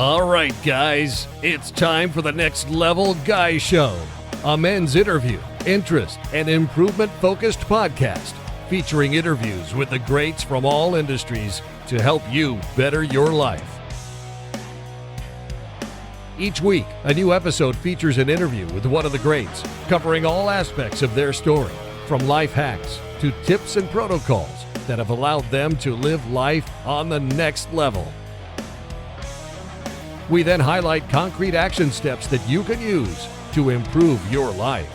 All right, guys, it's time for the Next Level Guy Show, a men's interview, interest, and improvement-focused podcast featuring interviews with the greats from all industries to help you better your life. Each week, a new episode features an interview with one of the greats, covering all aspects of their story, from life hacks to tips and protocols that have allowed them to live life on the next level. We then highlight concrete action steps that you can use to improve your life.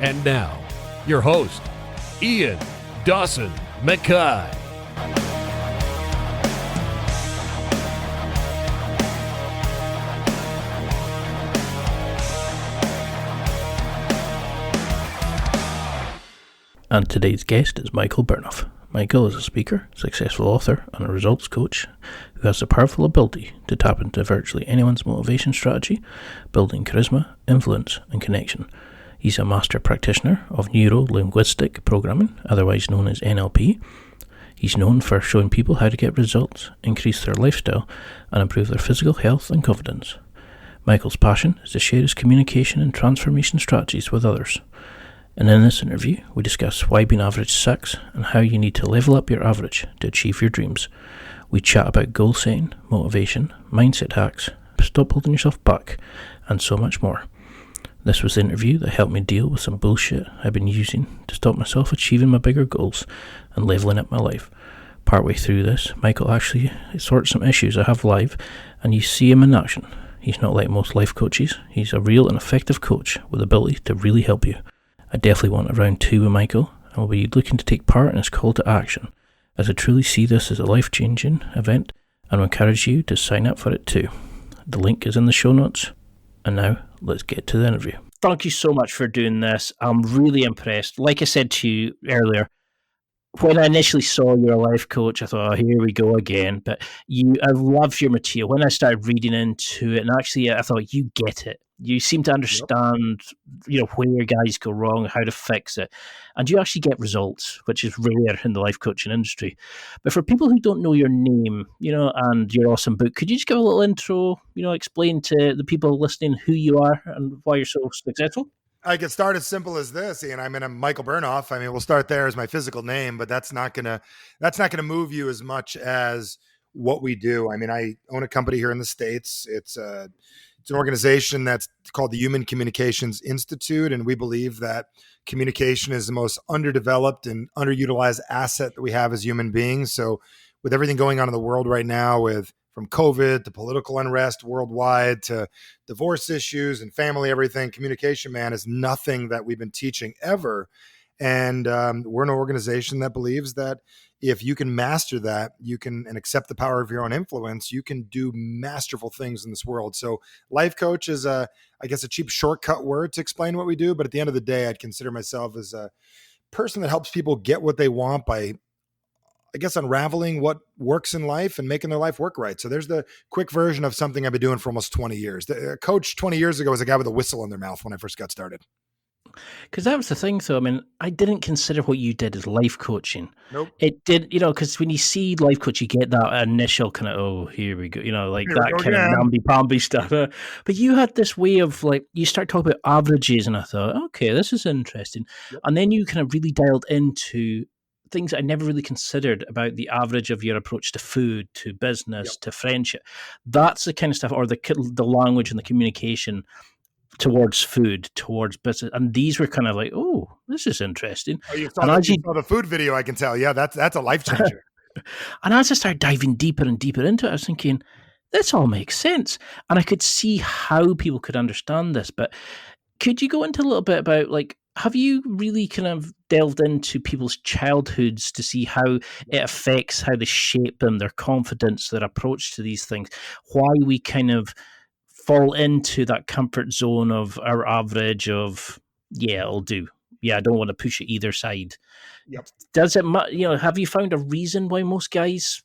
And now, your host, Ian Dawson Mackay. And today's guest is Michael Bernoff. Michael is a speaker, successful author, and a results coach who has the powerful ability to tap into virtually anyone's motivation strategy, building charisma, influence, and connection. He's a master practitioner of Neuro-Linguistic Programming, otherwise known as NLP. He's known for showing people how to get results, increase their lifestyle, and improve their physical health and confidence. Michael's passion is to share his communication and transformation strategies with others. And in this interview, we discuss why being average sucks and how you need to level up your average to achieve your dreams. We chat about goal setting, motivation, mindset hacks, stop holding yourself back, and so much more. This was the interview that helped me deal with some bullshit I've been using to stop myself achieving my bigger goals and leveling up my life. Partway through this, Michael actually sorts some issues I have live, and you see him in action. He's not like most life coaches. He's a real and effective coach with the ability to really help you. I definitely want a round 2 with Michael, and will be looking to take part in his call to action, as I truly see this as a life-changing event, and will encourage you to sign up for it too. The link is in the show notes, and now let's get to the interview. Thank you so much for doing this. I'm really impressed. Like I said to you earlier, when I initially saw you're a life coach, I thought, oh, here we go again. But I love your material. When I started reading into it, and actually I thought, you get it. You seem to understand, where guys go wrong, how to fix it. And you actually get results, which is rare in the life coaching industry. But for people who don't know your name, and your awesome book, could you just give a little intro, explain to the people listening who you are and why you're so successful? I could start as simple as this, Ian. I'm Michael Bernoff. We'll start there as my physical name, but that's not gonna move you as much as what we do. I own a company here in the States. It's an organization that's called the Human Communications Institute, and we believe that communication is the most underdeveloped and underutilized asset that we have as human beings. So, with everything going on in the world right now, from COVID to political unrest worldwide to divorce issues and family, everything, communication, man, is nothing that we've been teaching ever. And we're an organization that believes that if you can master that, and accept the power of your own influence, you can do masterful things in this world. So life coach is a cheap shortcut word to explain what we do. But at the end of the day, I'd consider myself as a person that helps people get what they want by unraveling what works in life and making their life work right. So there's the quick version of something I've been doing for almost 20 years. The coach 20 years ago was a guy with a whistle in their mouth when I first got started. Because that was the thing, though. I didn't consider what you did as life coaching. Nope. It did, because when you see life coach, you get that initial kind of, oh, here we go, that kind of namby-pamby stuff. But you had this way of, you start talking about averages, and I thought, okay, this is interesting. Yep. And then you kind of really dialed into things I never really considered about the average of your approach to food, to business, Yep. to friendship. That's the kind of stuff, or the language and the communication towards food, towards business. And these were kind of like, oh, this is interesting. Oh, you saw the food video, I can tell. Yeah, that's a life changer. And as I started diving deeper and deeper into it, I was thinking, this all makes sense. And I could see how people could understand this. But could you go into a little bit about, have you really kind of delved into people's childhoods to see how it affects how they shape them, their confidence, their approach to these things, why we kind of fall into that comfort zone of our average of, yeah, I'll do. Yeah, I don't want to push it either side. Yep. Does it, have you found a reason why most guys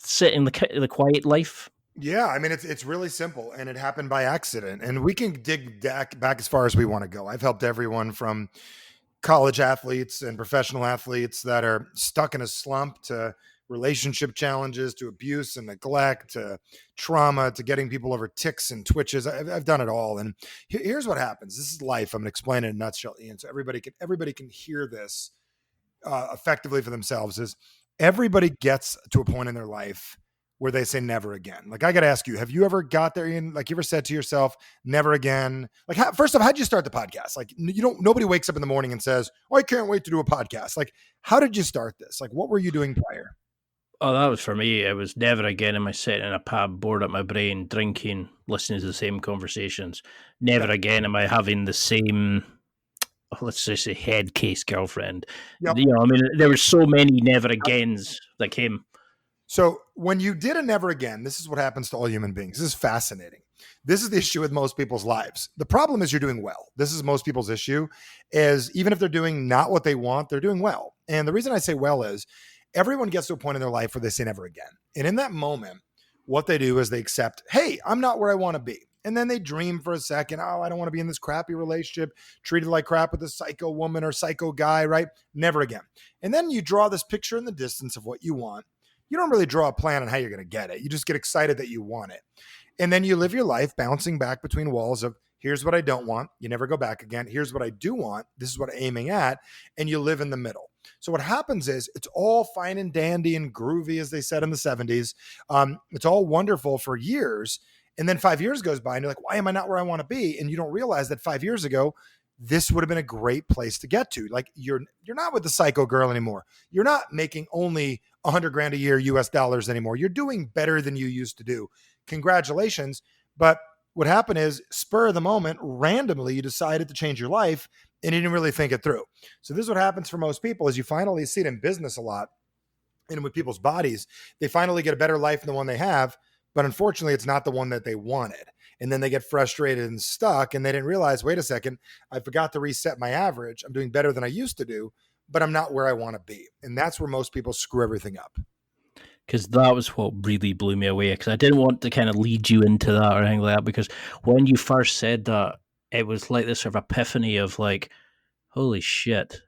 sit in the quiet life? Yeah, it's really simple, and it happened by accident. And we can dig back as far as we want to go. I've helped everyone from college athletes and professional athletes that are stuck in a slump to relationship challenges to abuse and neglect to trauma to getting people over tics and twitches. I've done it all. And here's what happens. This is life. I'm going to explain it in a nutshell, Ian, so everybody can hear this effectively for themselves. Is everybody gets to a point in their life where they say never again. Like, I got to ask you, have you ever got there, Ian? Like, you ever said to yourself, never again? Like, first off, how'd you start the podcast? Like, nobody wakes up in the morning and says, oh, I can't wait to do a podcast. Like, how did you start this? Like, what were you doing prior? Oh, that was for me. It was never again am I sitting in a pub, bored at my brain, drinking, listening to the same conversations. Never again am I having the same, let's just say, head case girlfriend. Yep. I mean, there were so many never agains that came. So when you did a never again, this is what happens to all human beings. This is fascinating. This is the issue with most people's lives. The problem is you're doing well. This is most people's issue, is even if they're doing not what they want, they're doing well. And the reason I say well is everyone gets to a point in their life where they say never again. And in that moment, what they do is they accept, hey, I'm not where I want to be. And then they dream for a second. Oh, I don't want to be in this crappy relationship, treated like crap with a psycho woman or psycho guy, right? Never again. And then you draw this picture in the distance of what you want. You don't really draw a plan on how you're going to get it. You just get excited that you want it. And then you live your life bouncing back between walls of, here's what I don't want. You never go back again. Here's what I do want. This is what I'm aiming at. And you live in the middle. So what happens is it's all fine and dandy and groovy, as they said in the 70s. It's all wonderful for years. And then 5 years goes by and you're like, why am I not where I want to be? And you don't realize that 5 years ago, this would have been a great place to get to. Like, you're not with the psycho girl anymore. You're not making only $100,000 a year US dollars anymore. You're doing better than you used to do. Congratulations. But what happened is, spur of the moment, randomly, you decided to change your life and you didn't really think it through. So this is what happens for most people, is you finally see it in business a lot and with people's bodies. They finally get a better life than the one they have, but unfortunately it's not the one that they wanted. And then they get frustrated and stuck and they didn't realize, wait a second, I forgot to reset my average. I'm doing better than I used to do, but I'm not where I want to be. And that's where most people screw everything up. Because that was what really blew me away. Because I didn't want to kind of lead you into that or anything like that. Because when you first said that, it was like this sort of epiphany of like, holy shit.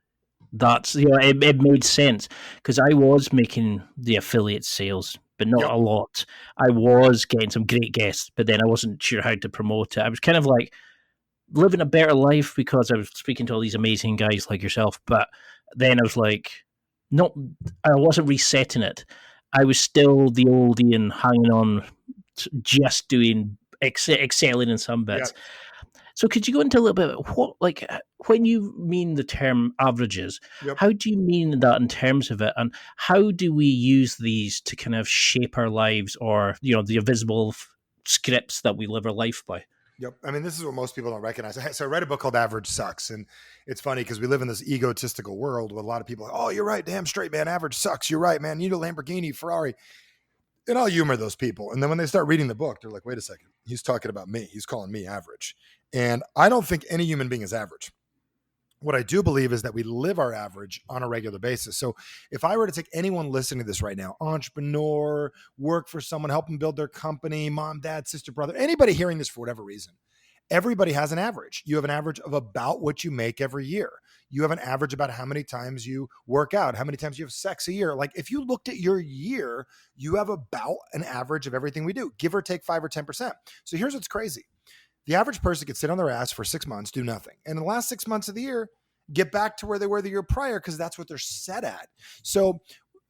That's, it made sense. Because I was making the affiliate sales, but not a lot. I was getting some great guests, but then I wasn't sure how to promote it. I was kind of like living a better life because I was speaking to all these amazing guys like yourself. But then I was like, I wasn't resetting it. I was still the old Ian hanging on, just doing, excelling in some bits. Yeah. So could you go into a little bit of what, like, when you mean the term averages, how do you mean that in terms of it? And how do we use these to kind of shape our lives, or, the invisible scripts that we live our life by? Yep. I mean, this is what most people don't recognize. So I read a book called Average Sucks. And it's funny because we live in this egotistical world with a lot of people like, oh, you're right. Damn straight, man. Average sucks. You're right, man. You need a Lamborghini, Ferrari. And I'll humor those people. And then when they start reading the book, they're like, wait a second. He's talking about me. He's calling me average. And I don't think any human being is average. What I do believe is that we live our average on a regular basis. So if I were to take anyone listening to this right now, entrepreneur, work for someone, help them build their company, mom, dad, sister, brother, anybody hearing this for whatever reason, everybody has an average. You have an average of about what you make every year. You have an average about how many times you work out, how many times you have sex a year. Like, if you looked at your year, you have about an average of everything we do, give or take 5 or 10%. So here's what's crazy. The average person could sit on their ass for 6 months, do nothing. And in the last 6 months of the year, get back to where they were the year prior, because that's what they're set at. So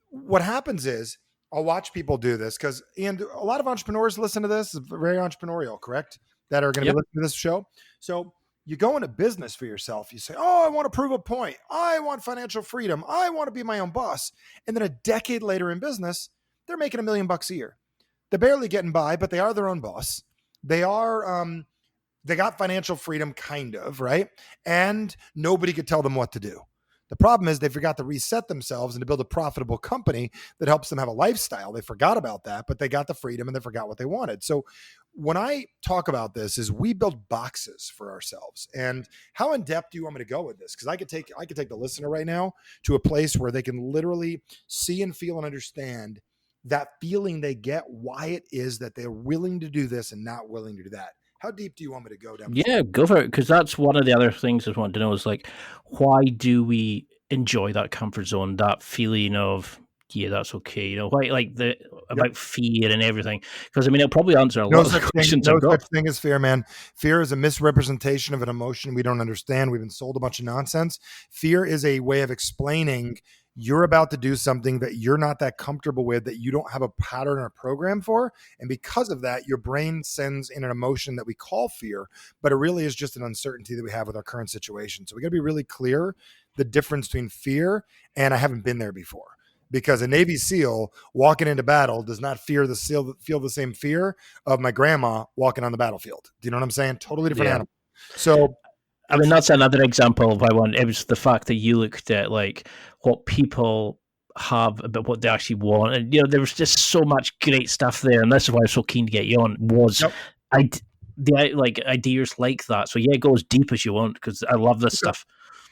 what happens is, I'll watch people do this because, and a lot of entrepreneurs listen to this, it's very entrepreneurial, correct? That are going to be listening to this show. So you go into business for yourself. You say, oh, I want to prove a point. I want financial freedom. I want to be my own boss. And then a decade later in business, they're making $1 million a year. They're barely getting by, but they are their own boss. They are, they got financial freedom, kind of, right? And nobody could tell them what to do. The problem is they forgot to reset themselves and to build a profitable company that helps them have a lifestyle. They forgot about that, but they got the freedom and they forgot what they wanted. So when I talk about this, is we build boxes for ourselves. And how in depth do you want me to go with this? Because I could take the listener right now to a place where they can literally see and feel and understand that feeling they get, why it is that they're willing to do this and not willing to do that. How deep do you want me to go down? Yeah, go for it. Because that's one of the other things I want to know is, like, why do we enjoy that comfort zone, that feeling of yeah, that's okay. You know, why, like about fear and everything, because I mean, it'll probably answer a lot of the questions No I've got. such thing as fear, man. Fear is a misrepresentation of an emotion we don't understand. We've been sold a bunch of nonsense. Fear is a way of explaining you're about to do something that you're not that comfortable with, that you don't have a pattern or program for. And because of that, your brain sends in an emotion that we call fear, but it really is just an uncertainty that we have with our current situation. So we got to be really clear the difference between fear and I haven't been there before. Because a Navy SEAL walking into battle does not feel the same fear of my grandma walking on the battlefield. Do you know what I'm saying? Totally different animal. So, I mean, that's another example of it was the fact that you looked at like what people have about what they actually want, and you know, there was just so much great stuff there, and this is why I was so keen to get you on. Like ideas like that. So yeah, go as deep as you want because I love this stuff.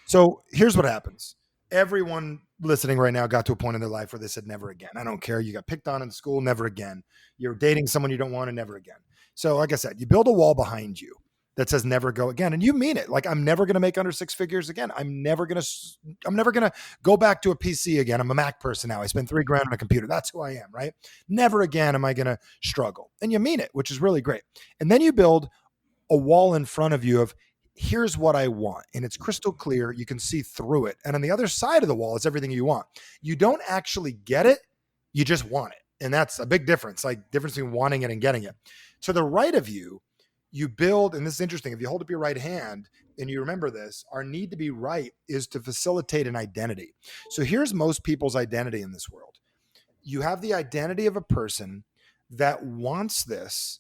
So here's what happens. Everyone listening right now got to a point in their life where they said, never again. I don't care. You got picked on in school, never again. You're dating someone you don't want, and never again. So like I said, you build a wall behind you that says never go again. And you mean it. Like, I'm never going to make under 6 figures again. I'm never going to go back to a PC again. I'm a Mac person now. I spend $3,000 on a computer. That's who I am, right? Never again am I going to struggle. And you mean it, which is really great. And then you build a wall in front of you of, here's what I want. And it's crystal clear. You can see through it. And on the other side of the wall is everything you want. You don't actually get it. You just want it. And that's a big difference, like difference between wanting it and getting it. To the right of you, you build, and this is interesting. If you hold up your right hand and you remember this, our need to be right is to facilitate an identity. So here's most people's identity in this world. You have the identity of a person that wants this,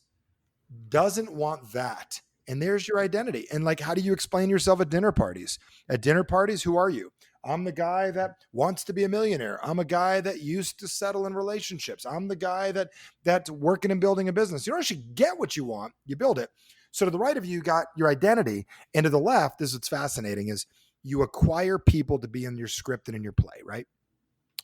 doesn't want that. And there's your identity. And like, how do you explain yourself at dinner parties? At dinner parties, who are you? I'm the guy that wants to be a millionaire. I'm a guy that used to settle in relationships. I'm the guy that's working and building a business. You don't actually get what you want. You build it. So to the right of you, you got your identity. And to the left, this is what's fascinating, is you acquire people to be in your script and in your play, right?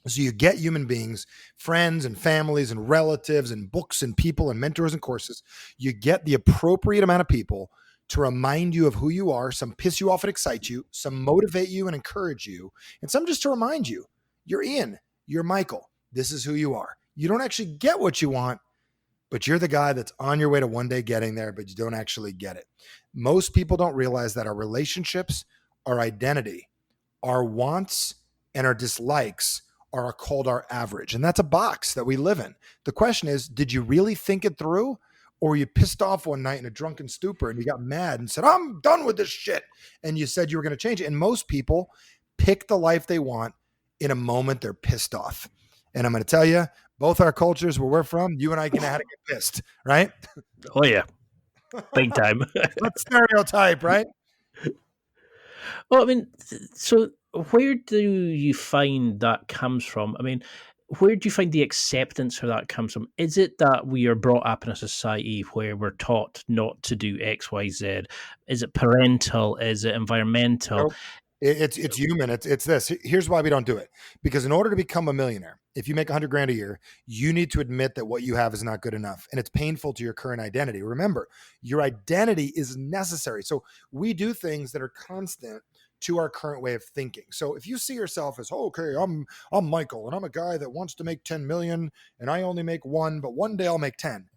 So you get human beings, friends and families and relatives and books and people and mentors and courses. You get the appropriate amount of people to remind you of who you are. Some piss you off and excite you, some motivate you and encourage you, and some just to remind you, you're Ian, you're Michael, this is who you are. You don't actually get what you want, but you're the guy that's on your way to one day getting there, but you don't actually get it. Most people don't realize that our relationships, our identity, our wants, and our dislikes are called our average. And that's a box that we live in. The question is, did you really think it through? Or were you pissed off one night in a drunken stupor and you got mad and said, I'm done with this shit. And you said you were going to change it. And most people pick the life they want in a moment they're pissed off. And I'm going to tell you, both our cultures where we're from, you and I can know how to get pissed, right? Oh yeah. Big time. Let's stereotype, right? Well, I mean, so where do you find that comes from? I mean, where do you find the acceptance for that comes from? Is it that we are brought up in a society where we're taught not to do X, Y, Z? Is it parental? Is it environmental? Nope. It's human. It's this. Here's why we don't do it. Because in order to become a millionaire, if you make $100,000 a year, you need to admit that what you have is not good enough. And it's painful to your current identity. Remember, your identity is necessary. So we do things that are constant to our current way of thinking. So if you see yourself as, oh, okay, I'm Michael and I'm a guy that wants to make 10 million and I only make 1, but one day I'll make 10.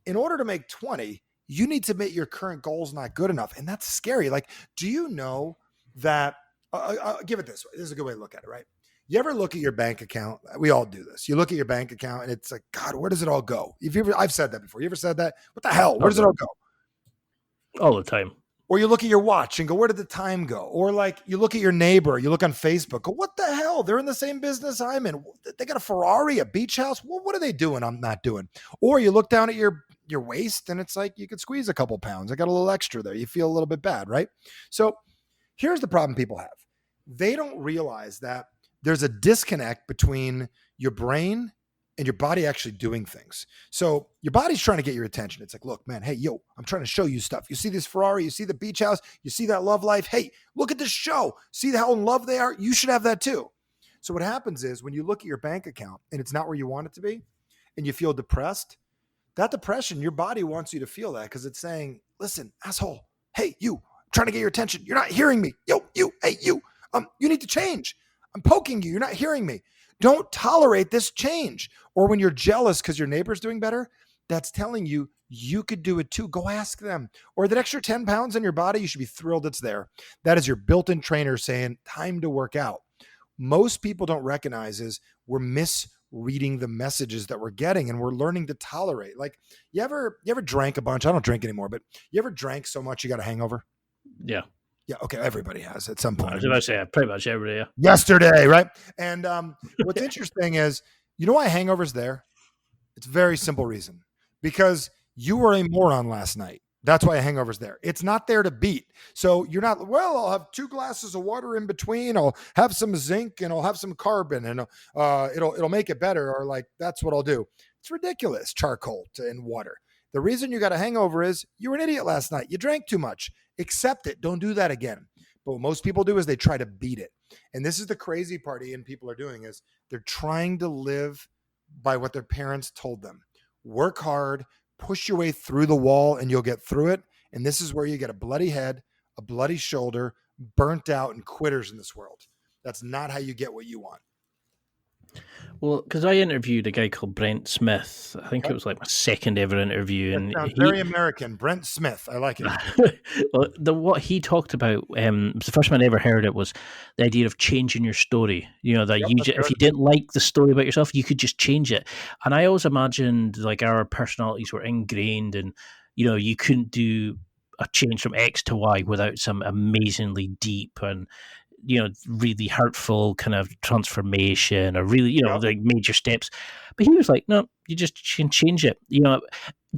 In order to make 20, you need to admit your current goal's not good enough. And that's scary. Like, do you know that, I'll give it this way. This is a good way to look at it, right? You ever look at your bank account? We all do this. You look at your bank account and it's like, God, where does it all go? I've said that before. You ever said that? What the hell? Where does it all go? All the time. Or you look at your watch and go, where did the time go? Or like you look at your neighbor, you look on Facebook, go, what the hell? They're in the same business I'm in. They got a Ferrari, a beach house. Well, what are they doing? I'm not doing. Or you look down at your waist and it's like you could squeeze a couple pounds. I got a little extra there. You feel a little bit bad, right? So here's the problem people have. They don't realize that there's a disconnect between your brain and your body actually doing things. So your body's trying to get your attention. It's like, look, man, hey, yo, I'm trying to show you stuff. You see this Ferrari, you see the beach house, you see that love life. Hey, look at this show. See how in love they are? You should have that too. So what happens is when you look at your bank account and it's not where you want it to be and you feel depressed, that depression, your body wants you to feel that because it's saying, listen, asshole, hey, you, I'm trying to get your attention. You're not hearing me. Yo, you, hey, you need to change. I'm poking you. You're not hearing me. Don't tolerate this change. Or when you're jealous because your neighbor's doing better, that's telling you you could do it too. Go ask them. Or that extra 10 pounds in your body, you should be thrilled it's there. That is your built-in trainer saying, time to work out. Most people don't recognize is we're misreading the messages that we're getting, and we're learning to tolerate. Like, you ever drank a bunch? I don't drink anymore, but you ever drank so much you got a hangover? Yeah. Yeah. Okay. Everybody has at some point. I was about to say, pretty much every day. Yesterday, right? And what's interesting is, you know why hangover's there? It's a very simple reason. Because you were a moron last night. That's why a hangover's there. It's not there to beat. So you're not, well, I'll have 2 glasses of water in between. I'll have some zinc and I'll have some carbon, and it'll make it better. Or like, that's what I'll do. It's ridiculous. Charcoal and water. The reason you got a hangover is you were an idiot last night. You drank too much. Accept it. Don't do that again. But what most people do is they try to beat it. And this is the crazy part Ian, people are doing is they're trying to live by what their parents told them. Work hard, push your way through the wall, and you'll get through it. And this is where you get a bloody head, a bloody shoulder, burnt out, and quitters in this world. That's not how you get what you want. Well, because I interviewed a guy called Brent Smith. I think it was like my second ever interview. That sounds very American. Brent Smith. I like it. Well, what he talked about, was the first time I ever heard it, was the idea of changing your story. You know, that if you didn't like the story about yourself, you could just change it. And I always imagined like our personalities were ingrained, and, you know, you couldn't do a change from X to Y without some amazingly deep and, you know, really hurtful kind of transformation, or really, you know, like major steps. But he was like, no, you just can change it. You know,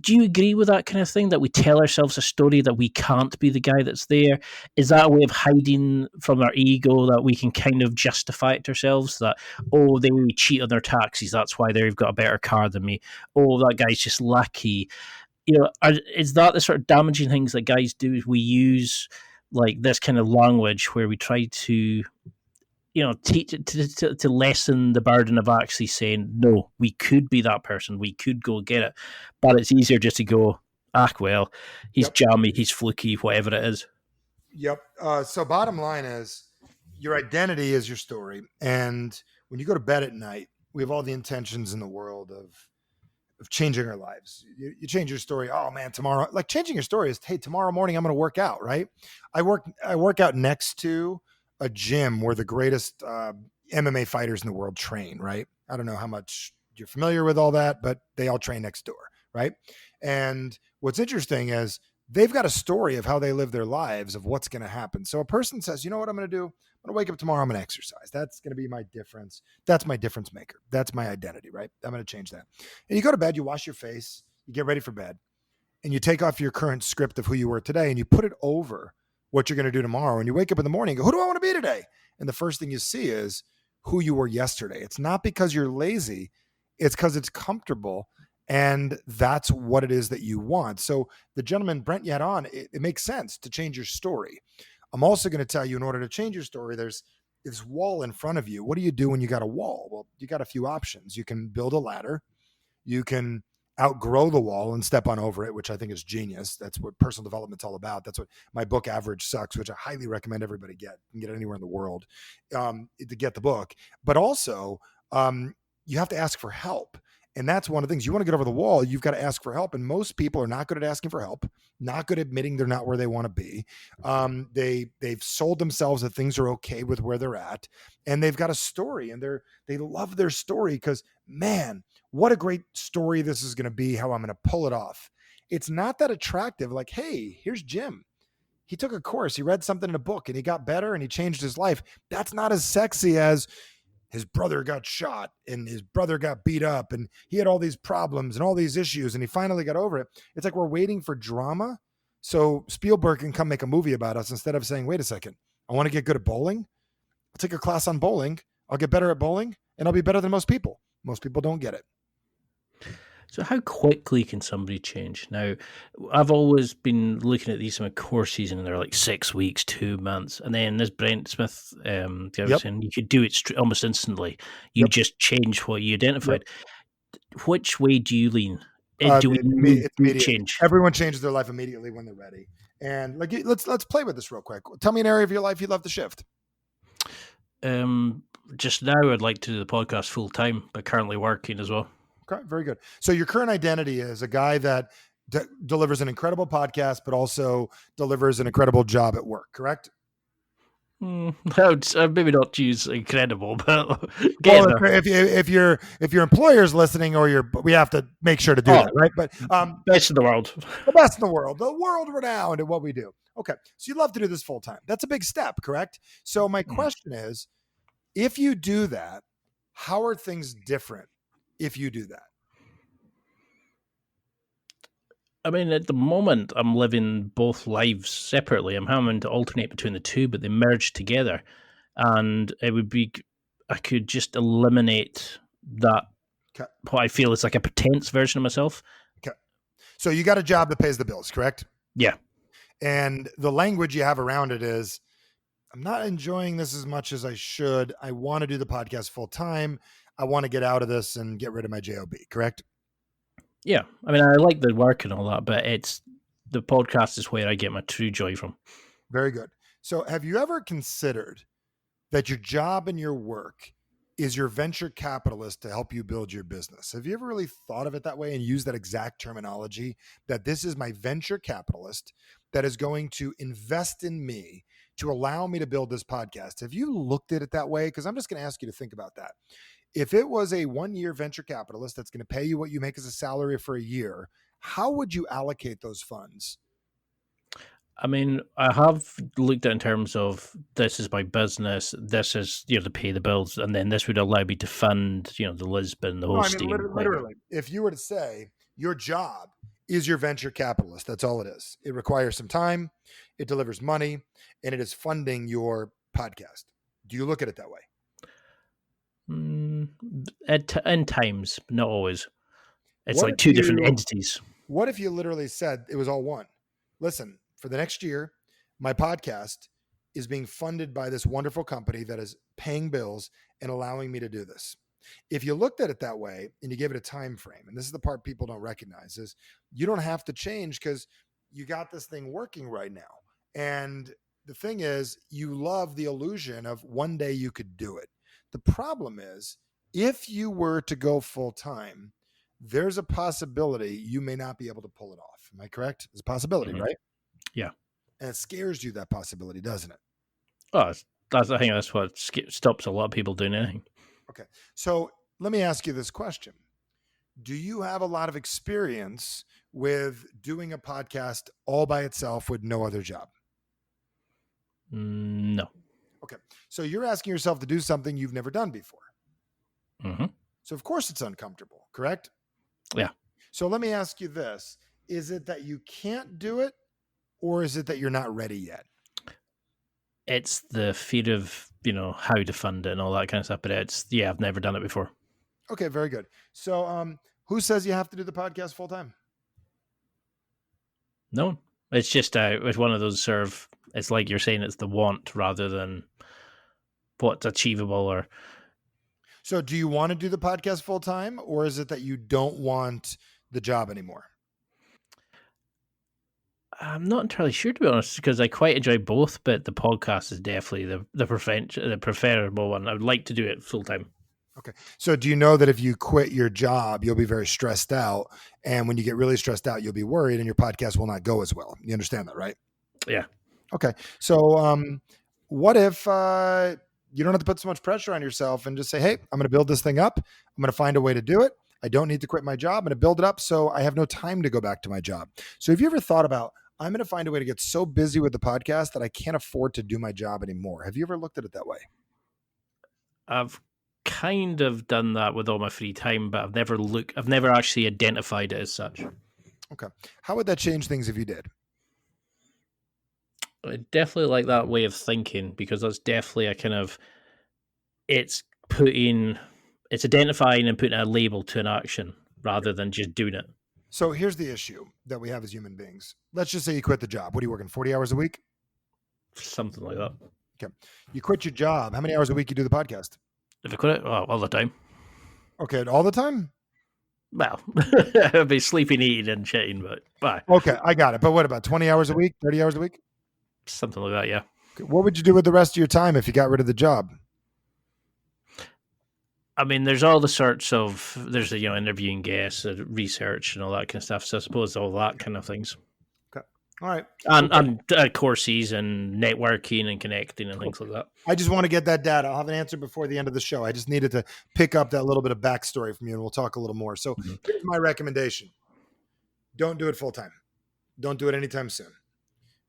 do you agree with that kind of thing, that we tell ourselves a story that we can't be the guy that's there? Is that a way of hiding from our ego, that we can kind of justify it to ourselves, that, oh, they cheat on their taxes, that's why they've got a better car than me. Oh, that guy's just lucky. You know, is that the sort of damaging things that guys do? We use like this kind of language where we try to, you know, teach to lessen the burden of actually saying, no, we could be that person, we could go get it, but it's easier just to go, well, he's jammy, he's fluky, whatever it is. Yep. So bottom line is, your identity is your story, and when you go to bed at night, we have all the intentions in the world of changing our lives. You change your story. Oh man, tomorrow, like changing your story is, hey, tomorrow morning I'm going to work out, right? I work out next to a gym where the greatest MMA fighters in the world train, right? I don't know how much you're familiar with all that, but they all train next door, right? And what's interesting is they've got a story of how they live their lives, of what's going to happen. So a person says, you know what I'm going to do? I'm going to wake up tomorrow. I'm going to exercise. That's going to be my difference. That's my difference maker. That's my identity, right? I'm going to change that. And you go to bed, you wash your face, you get ready for bed, and you take off your current script of who you were today, and you put it over what you're going to do tomorrow. And you wake up in the morning and go, who do I want to be today? And the first thing you see is who you were yesterday. It's not because you're lazy. It's because it's comfortable. And that's what it is that you want. So the gentleman Brent you had on, it makes sense to change your story. I'm also going to tell you, in order to change your story, there's this wall in front of you. What do you do when you got a wall? Well, you got a few options. You can build a ladder. You can outgrow the wall and step on over it, which I think is genius. That's what personal development's all about. That's what my book Average Sucks, which I highly recommend everybody get. You can get it anywhere in the world to get the book. But also, you have to ask for help. And that's one of the things. You want to get over the wall, you've got to ask for help. And most people are not good at asking for help, not good at admitting they're not where they want to be. They've sold themselves that things are okay with where they're at. And they've got a story, and they love their story because, man, what a great story this is going to be, how I'm going to pull it off. It's not that attractive. Like, hey, here's Jim. He took a course. He read something in a book and he got better and he changed his life. That's not as sexy as his brother got shot and his brother got beat up and he had all these problems and all these issues and he finally got over it. It's like we're waiting for drama so Spielberg can come make a movie about us, instead of saying, wait a second, I want to get good at bowling. I'll take a class on bowling. I'll get better at bowling and I'll be better than most people. Most people don't get it. So how quickly can somebody change? Now, I've always been looking at these courses and they're like 6 weeks, 2 months. And then this Brent Smith, saying you could do it almost instantly. You just change what you identified. Which way do you lean? Do we change? Everyone changes their life immediately when they're ready. And like, let's play with this real quick. Tell me an area of your life you'd love to shift. Just now, I'd like to do the podcast full time, but currently working as well. Okay, very good. So your current identity is a guy that delivers an incredible podcast, but also delivers an incredible job at work, correct? I would maybe not use incredible, but well, if your employer's listening, or we have to make sure to do that, right? But best in the world, the best in the world renowned at what we do. Okay, so you love to do this full time. That's a big step, correct? So my question is, if you do that, how are things different if you do that? I mean, at the moment, I'm living both lives separately. I'm having to alternate between the two, but they merge together. And it would be, I could just eliminate that, what I feel is like a pretense version of myself. Okay. So you got a job that pays the bills, correct? Yeah. And the language you have around it is, I'm not enjoying this as much as I should. I want to do the podcast full time. I want to get out of this and get rid of my job, correct? Yeah. I mean, I like the work and all that, but the podcast is where I get my true joy from. Very good. So have you ever considered that your job and your work is your venture capitalist to help you build your business? Have you ever really thought of it that way and used that exact terminology, that this is my venture capitalist that is going to invest in me to allow me to build this podcast? Have you looked at it that way? Because I'm just going to ask you to think about that. If it was a 1-year venture capitalist that's going to pay you what you make as a salary for a year, how would you allocate those funds? I mean, I have looked at it in terms of, this is my business, this is, to pay the bills, and then this would allow me to fund, the Lisbon, the hosting. Literally, if you were to say your job is your venture capitalist, that's all it is. It requires some time, it delivers money, and it is funding your podcast. Do you look at it that way? In times, not always. It's like two different entities. What if you literally said it was all one? Listen, for the next year, my podcast is being funded by this wonderful company that is paying bills and allowing me to do this. If you looked at it that way and you gave it a time frame, and this is the part people don't recognize, is you don't have to change because you got this thing working right now. And the thing is, you love the illusion of one day you could do it. The problem is, if you were to go full time, there's a possibility you may not be able to pull it off. Am I correct? There's a possibility, right? Yeah. And it scares you, that possibility, doesn't it? Oh, I think that's what stops a lot of people doing anything. Okay. So let me ask you this question. Do you have a lot of experience with doing a podcast all by itself with no other job? No. Okay. So you're asking yourself to do something you've never done before. Mm-hmm. So of course it's uncomfortable, correct? Yeah. So let me ask you this. Is it that you can't do it, or is it that you're not ready yet? It's the fear of, how to fund it and all that kind of stuff. But I've never done it before. Okay, very good. So who says you have to do the podcast full time? No, it's just it's one of those sort of, it's like you're saying, it's the want rather than what's achievable. Or so do you want to do the podcast full time, or is it that you don't want the job anymore? I'm not entirely sure, to be honest, because I quite enjoy both, but the podcast is definitely the preferable one. I would like to do it full time. Okay. So do you know that if you quit your job, you'll be very stressed out, and when you get really stressed out, you'll be worried and your podcast will not go as well? You understand that, right? Yeah. Okay. So what if you don't have to put so much pressure on yourself and just say, hey, I'm going to build this thing up. I'm going to find a way to do it. I don't need to quit my job. I'm going to build it up so I have no time to go back to my job. So have you ever thought about, I'm going to find a way to get so busy with the podcast that I can't afford to do my job anymore? Have you ever looked at it that way? I've kind of done that with all my free time, but I've never actually identified it as such. Okay. How would that change things if you did? I definitely like that way of thinking, because that's definitely a kind of, it's identifying and putting a label to an action rather than just doing it. So here's the issue that we have as human beings. Let's just say you quit the job. What are you working, 40 hours a week? Something like that. Okay. You quit your job. How many hours a week you do the podcast? If I quit it, all the time. Okay. All the time? Well, I'd be sleeping, eating, and shitting, but bye. Okay. I got it. But what about 20 hours a week, 30 hours a week? Something like that, yeah. Okay. What would you do with the rest of your time if you got rid of the job? I mean, there's all the sorts of there's the interviewing guests, research, and all that kind of stuff. So I suppose all that kind of things, Okay. All right. and Okay. courses and networking and connecting and things like that. I just want to get that data. I'll have an answer before the end of the show. I just needed to pick up that little bit of backstory from you, and we'll talk a little more. So here's my recommendation. Don't do it full time. Don't do it anytime soon.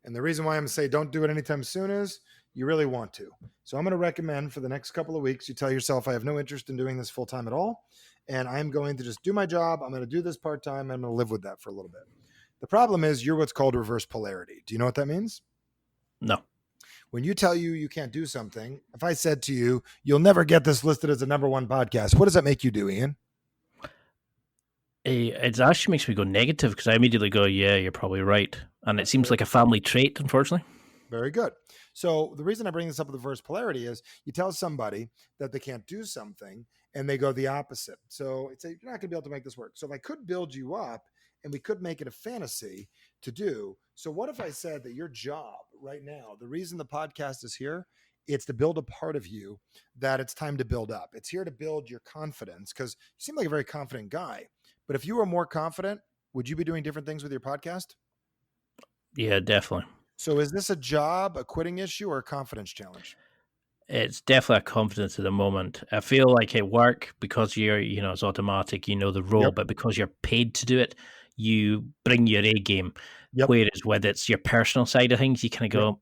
And the reason why I'm going to say don't do it anytime soon is you really want to. So I'm going to recommend for the next couple of weeks, you tell yourself, I have no interest in doing this full time at all. And I'm going to just do my job. I'm going to do this part time. I'm going to live with that for a little bit. The problem is you're what's called reverse polarity. Do you know what that means? No. When you tell you can't do something, if I said to you, you'll never get this listed as a #1 podcast, what does that make you do, Ian? It actually makes me go negative because I immediately go, yeah, you're probably right. And it seems like a family trait, unfortunately. Very good. So the reason I bring this up with the reverse polarity is you tell somebody that they can't do something and they go the opposite. So it's you're not going to be able to make this work. So if I could build you up and we could make it a fantasy to do. So what if I said that your job right now, the reason the podcast is here, it's to build a part of you that it's time to build up. It's here to build your confidence because you seem like a very confident guy. But if you were more confident, would you be doing different things with your podcast? Yeah, definitely. So is this a job, a quitting issue, or a confidence challenge? It's definitely a confidence at the moment. I feel like at work, because you're, it's automatic, the role, Yep. but because you're paid to do it, you bring your A game. Yep. Whereas with it's your personal side of things, you kind of go,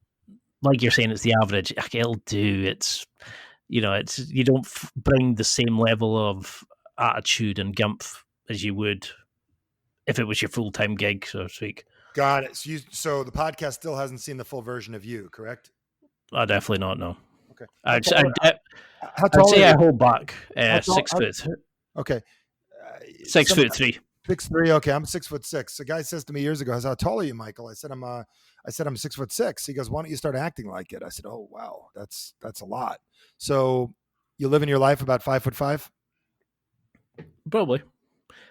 like you're saying, it's the average. It'll do. It's, you don't bring the same level of attitude and gumph as you would if it was your full-time gig, so to speak. Got it. So the podcast still hasn't seen the full version of you, correct? I definitely not know. Okay. I'd say I hold back 6 foot. Okay. 6'3". 6'3". Okay, I'm 6'6". A guy says to me years ago, "How tall are you, Michael?" I said, "I'm 6'6". He goes, "Why don't you start acting like it?" I said, "Oh wow, that's a lot." So you live in your life about 5'5"? Probably.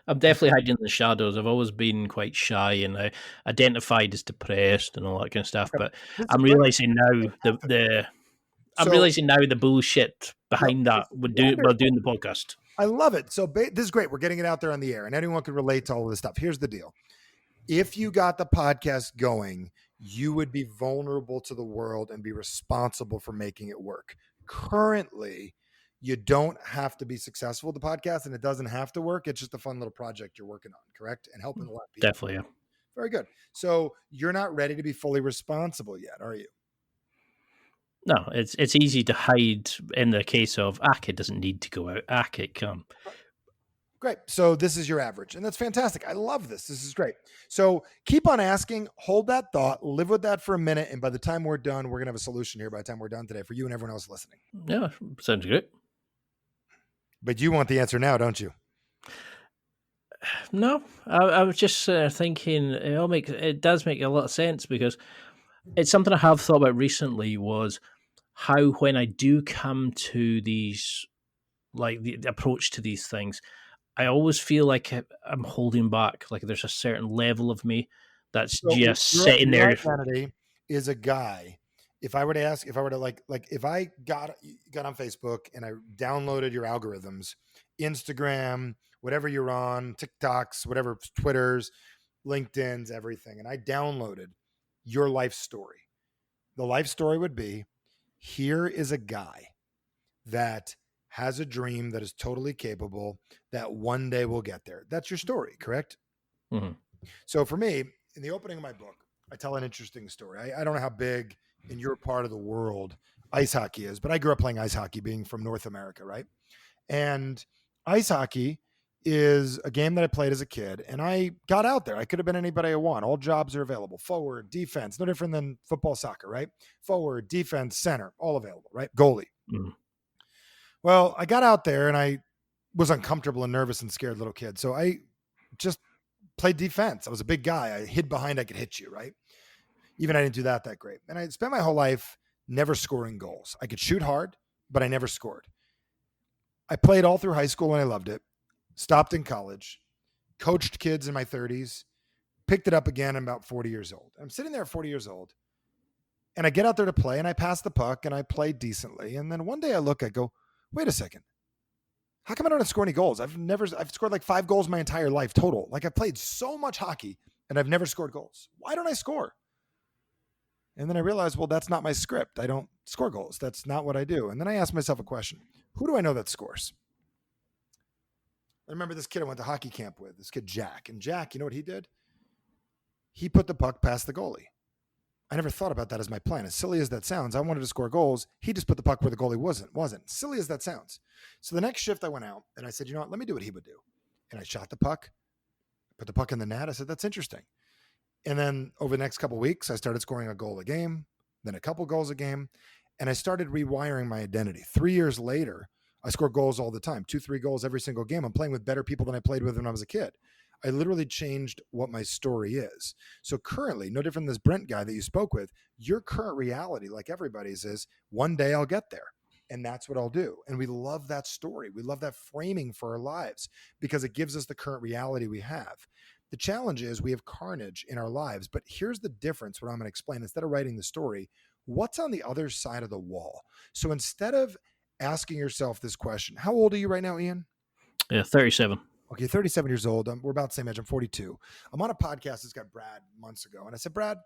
I'm definitely hiding in the shadows. I've always been quite shy and I identified as depressed and all that kind of stuff. But I'm realizing now realizing now the bullshit behind that while doing the podcast. I love it. So this is great. We're getting it out there on the air and anyone can relate to all of this stuff. Here's the deal. If you got the podcast going, you would be vulnerable to the world and be responsible for making it work. Currently, you don't have to be successful with the podcast and it doesn't have to work. It's just a fun little project you're working on, correct? And helping a lot of people. Definitely, yeah. Very good. So you're not ready to be fully responsible yet, are you? No, it's easy to hide in the case of, it doesn't need to go out. It can. Great. So this is your average. And that's fantastic. I love this. This is great. So keep on asking, hold that thought, live with that for a minute. And by the time we're done, we're going to have a solution here by the time we're done today for you and everyone else listening. Yeah, sounds good. But you want the answer now, don't you? No, I was just thinking it does make a lot of sense because it's something I have thought about recently was how when I do come to these, like the approach to these things, I always feel like I'm holding back. Like there's a certain level of me that's just sitting there. Your identity is a guy. If I were to like if I got on Facebook and I downloaded your algorithms, Instagram, whatever you're on, TikToks, whatever, Twitters, LinkedIn's, everything, and I downloaded your life story. The life story would be, here is a guy that has a dream that is totally capable that one day will get there. That's your story, correct? Mm-hmm. So for me, in the opening of my book, I tell an interesting story. I don't know how big in your part of the world ice hockey is, but I grew up playing ice hockey being from North America, right? And ice hockey is a game that I played as a kid and I got out there. I could have been anybody I want. All jobs are available. Forward, defense, no different than football, soccer, right? Forward, defense, center, all available, right? Goalie. Mm-hmm. Well, I got out there and I was uncomfortable and nervous and scared little kid. So I just played defense. I was a big guy. I hid behind, I could hit you, right? Even I didn't do that great. And I spent my whole life never scoring goals. I could shoot hard, but I never scored. I played all through high school and I loved it. Stopped in college, coached kids in my 30s, picked it up again. I'm about 40 years old. I'm sitting there at 40 years old and I get out there to play and I pass the puck and I play decently. And then one day I look, I go, wait a second. How come I don't score any goals? I've scored like 5 goals my entire life total. Like I've played so much hockey and I've never scored goals. Why don't I score? And then I realized, well, that's not my script. I don't score goals. That's not what I do. And then I asked myself a question. Who do I know that scores? I remember this kid I went to hockey camp with, this kid Jack. And Jack, you know what he did? He put the puck past the goalie. I never thought about that as my plan. As silly as that sounds, I wanted to score goals. He just put the puck where the goalie wasn't. Silly as that sounds. So the next shift I went out and I said, you know what, let me do what he would do. And I shot the puck, put the puck in the net. I said, that's interesting. And then over the next couple of weeks, I started scoring a goal a game, then a couple goals a game. And I started rewiring my identity. 3 years later, I score goals all the time, 2-3 goals every single game. I'm playing with better people than I played with when I was a kid. I literally changed what my story is. So currently, no different than this Brent guy that you spoke with, your current reality, like everybody's, is one day I'll get there. And that's what I'll do. And we love that story. We love that framing for our lives because it gives us the current reality we have. The challenge is we have carnage in our lives. But here's the difference, what I'm going to explain. Instead of writing the story, what's on the other side of the wall? So instead of asking yourself this question, how old are you right now, Ian? 37. Okay, 37 years old. We're about the same age. I'm 42. I'm on a podcast this got Brad months ago. And I said, Brad,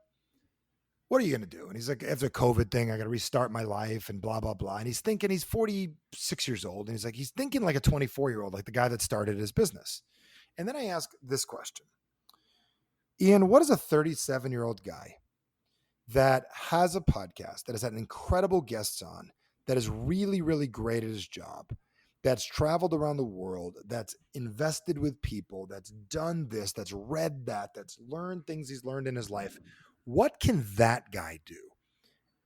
what are you going to do? And he's like, after a COVID thing, I got to restart my life and blah, blah, blah. And he's thinking, he's 46 years old. And he's thinking like a 24-year-old, like the guy that started his business. And then I ask this question. Ian, what is a 37-year-old guy that has a podcast, that has had incredible guests on, that is really, really great at his job, that's traveled around the world, that's invested with people, that's done this, that's read that, that's learned things he's learned in his life? What can that guy do?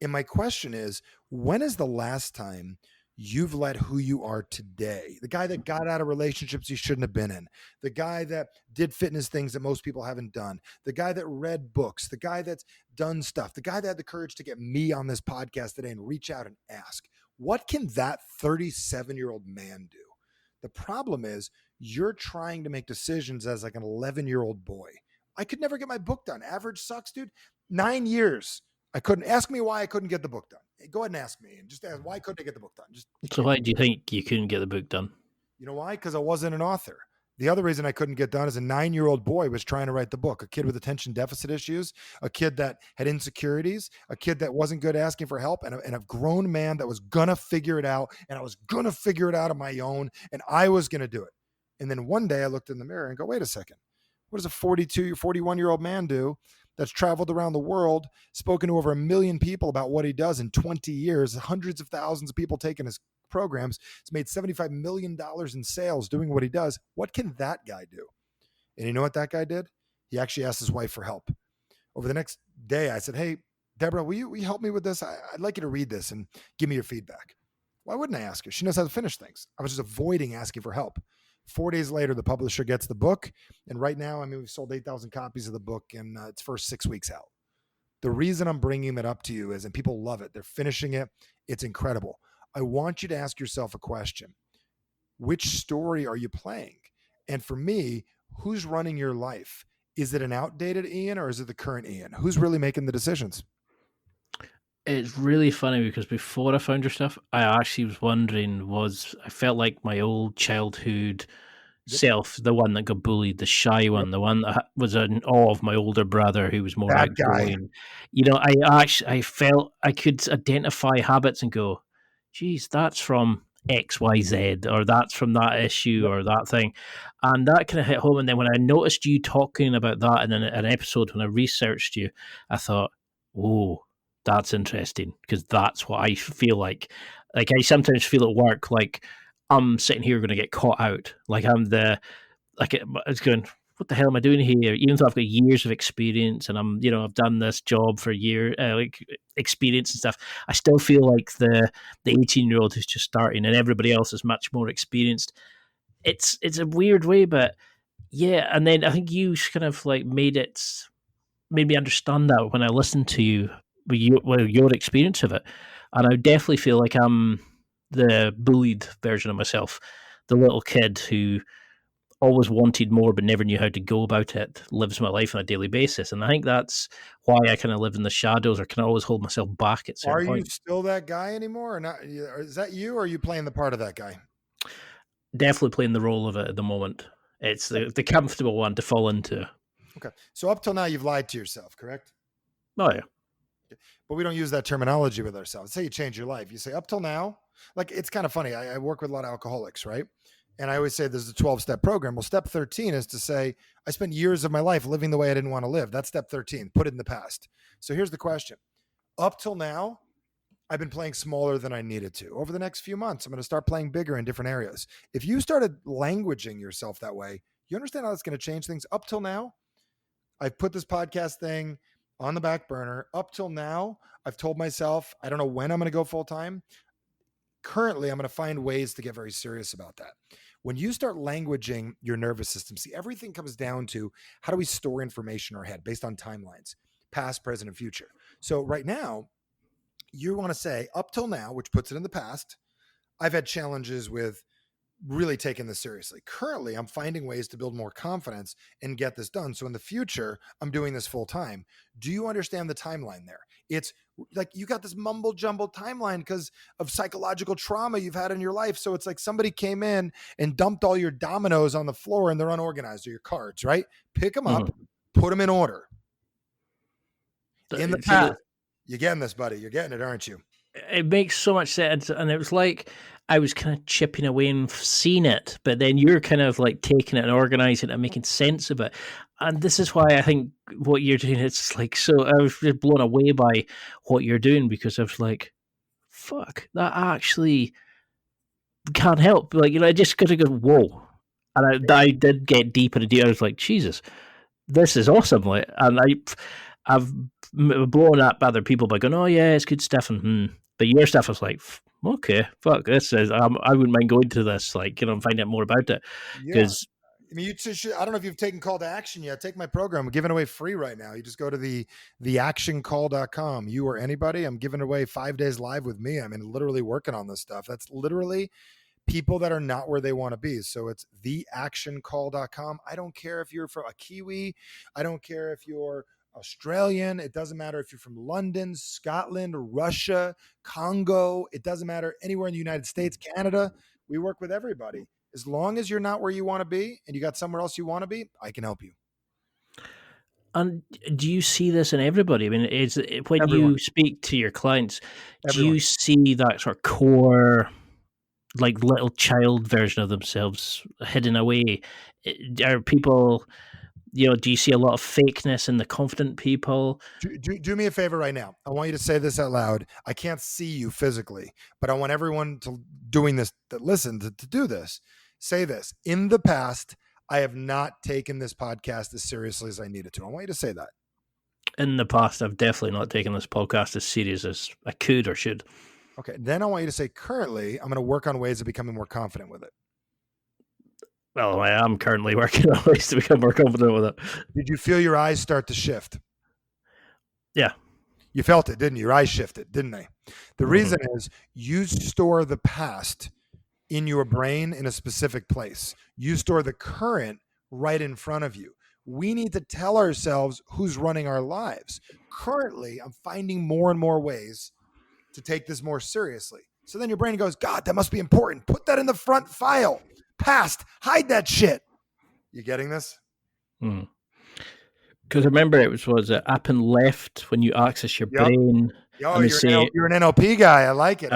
And my question is, when is the last time you've let who you are today, the guy that got out of relationships he shouldn't have been in, the guy that did fitness things that most people haven't done, the guy that read books, the guy that's done stuff, the guy that had the courage to get me on this podcast today and reach out and ask, what can that 37-year-old man do? The problem is you're trying to make decisions as like an 11-year-old boy. I could never get my book done. Average sucks, dude. 9 years. I couldn't. Ask me why I couldn't get the book done. Go ahead and ask me. And just ask, why couldn't I get the book done? So why do you think you couldn't get the book done? You know why? Because I wasn't an author. The other reason I couldn't get done is a 9-year-old boy was trying to write the book, a kid with attention deficit issues, a kid that had insecurities, a kid that wasn't good asking for help, and a grown man that was going to figure it out, and I was going to figure it out on my own, and I was going to do it. And then one day I looked in the mirror and go, wait a second. What does a 41-year-old man do that's traveled around the world, spoken to over 1 million people about what he does in 20 years, hundreds of thousands of people taking his programs, it's made $75 million in sales doing what he does. What can that guy do? And you know what that guy did? He actually asked his wife for help. Over the next day, I said, hey, Deborah, will you help me with this? I'd like you to read this and give me your feedback. Why wouldn't I ask her? She knows how to finish things. I was just avoiding asking for help. 4 days later, the publisher gets the book. And right now, we've sold 8,000 copies of the book in its first 6 weeks out. The reason I'm bringing that up to you is, and people love it, they're finishing it. It's incredible. I want you to ask yourself a question. Which story are you playing? And for me, who's running your life? Is it an outdated Ian or is it the current Ian? Who's really making the decisions? It's really funny because before I found your stuff, I actually was wondering, I felt like my old childhood self, the one that got bullied, the shy one, the one that was in awe of my older brother who was more That outgoing. guy. You know, I felt I could identify habits and go, geez, that's from XYZ, or that's from that issue or that thing. And that kind of hit home. And then when I noticed you talking about that in an episode, when I researched you, I thought, oh, that's interesting, because that's what I feel like. Like, I sometimes feel at work like I'm sitting here going to get caught out. Like I was going, what the hell am I doing here? Even though I've got years of experience and I've done this job for years, like experience and stuff, I still feel like the 18-year-old who's just starting and everybody else is much more experienced. It's a weird way, but yeah. And then I think you kind of like made me understand that when I listened to you with your experience of it. And I definitely feel like I'm the bullied version of myself, the little kid who always wanted more but never knew how to go about it, lives my life on a daily basis. And I think that's why I kind of live in the shadows, or can always hold myself back at certain points. Are you still that guy anymore or not? Is that you, or are you playing the part of that guy? Definitely playing the role of it at the moment. It's the comfortable one to fall into. Okay. So up till now, you've lied to yourself, correct? Oh yeah. But we don't use that terminology with ourselves. Say you change your life. You say up till now, like it's kind of funny. I work with a lot of alcoholics, right? And I always say there's a 12-step program. Well, step 13 is to say, I spent years of my life living the way I didn't want to live. That's step 13. Put it in the past. So here's the question. Up till now, I've been playing smaller than I needed to. Over the next few months, I'm going to start playing bigger in different areas. If you started languaging yourself that way, you understand how that's going to change things. Up till now, I've put this podcast thing on the back burner. Up till now, I've told myself, I don't know when I'm going to go full time. Currently, I'm going to find ways to get very serious about that. When you start languaging your nervous system, see, everything comes down to how do we store information in our head based on timelines, past, present, and future. So right now, you want to say up till now, which puts it in the past, I've had challenges with really taking this seriously. Currently, I'm finding ways to build more confidence and get this done. So in the future, I'm doing this full time. Do you understand the timeline there? It's like you got this mumble jumble timeline because of psychological trauma you've had in your life. So it's like somebody came in and dumped all your dominoes on the floor and they're unorganized, or your cards, right? Pick them up, put them in order. In the past, you're getting this, buddy. You're getting it, aren't you? It makes so much sense, and it was like I was kind of chipping away and seeing it, but then you're kind of like taking it and organizing it and making sense of it. And this is why I think what you're doing, it's like, so I was just blown away by what you're doing, because I was like, fuck, that actually can't help. Like, I just got to go, whoa. And I did get deeper and deeper. I was like, Jesus, this is awesome. Like, and I've blown up other people by going, oh yeah, it's good stuff, and but your stuff was like, okay, fuck, this is I wouldn't mind going to this, like, and find out more about it, because I mean, I don't know if you've taken call to action yet. Take my program. I'm giving away free right now. You just go to theactioncall.com. You or anybody, I'm giving away 5 days live with me. I mean, literally working on this stuff. That's literally people that are not where they want to be. So it's theactioncall.com. I don't care if you're from a Kiwi. I don't care if you're Australian. It doesn't matter if you're from London, Scotland, Russia, Congo. It doesn't matter anywhere in the United States, Canada. We work with everybody. As long as you're not where you want to be and you got somewhere else you want to be, I can help you. And do you see this in everybody? I mean, is when you speak to your clients, do you see that sort of core, like, little child version of themselves hidden away? Are people, do you see a lot of fakeness in the confident people? Do me a favor right now. I want you to say this out loud. I can't see you physically, but I want everyone that listen to do this. Say this. In the past, I have not taken this podcast as seriously as I needed to. I want you to say that. In the past, I've definitely not taken this podcast as serious as I could or should. Okay. Then I want you to say, currently, I'm going to work on ways of becoming more confident with it. Well, I am currently working on ways to become more confident with it. Did you feel your eyes start to shift? Yeah. You felt it, didn't you? Your eyes shifted, didn't they? The reason is you store the past in your brain in a specific place. You store the current right in front of you. We need to tell ourselves who's running our lives. Currently, I'm finding more and more ways to take this more seriously. So then your brain goes, God, that must be important. Put that in the front file. Past, hide that shit. You getting this? Because remember, it was up and left when you access your brain. Oh, you're an NLP guy. I like it.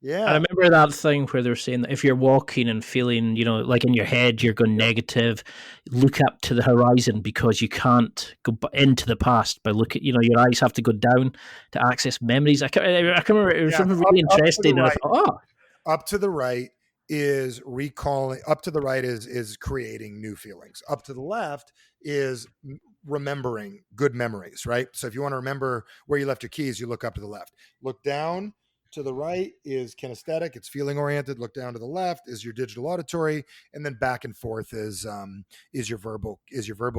Yeah. I remember that thing where they were saying that if you're walking and feeling, like in your head, you're going negative, look up to the horizon, because you can't go into the past by looking, your eyes have to go down to access memories. I can't remember. It was something really interesting. And I thought, up to the right is recalling. Up to the right is creating new feelings. Up to the left is remembering good memories, right? So if you want to remember where you left your keys, you look up to the left. Look down to the right is kinesthetic. It's feeling oriented. Look down to the left is your digital auditory, and then back and forth is your verbal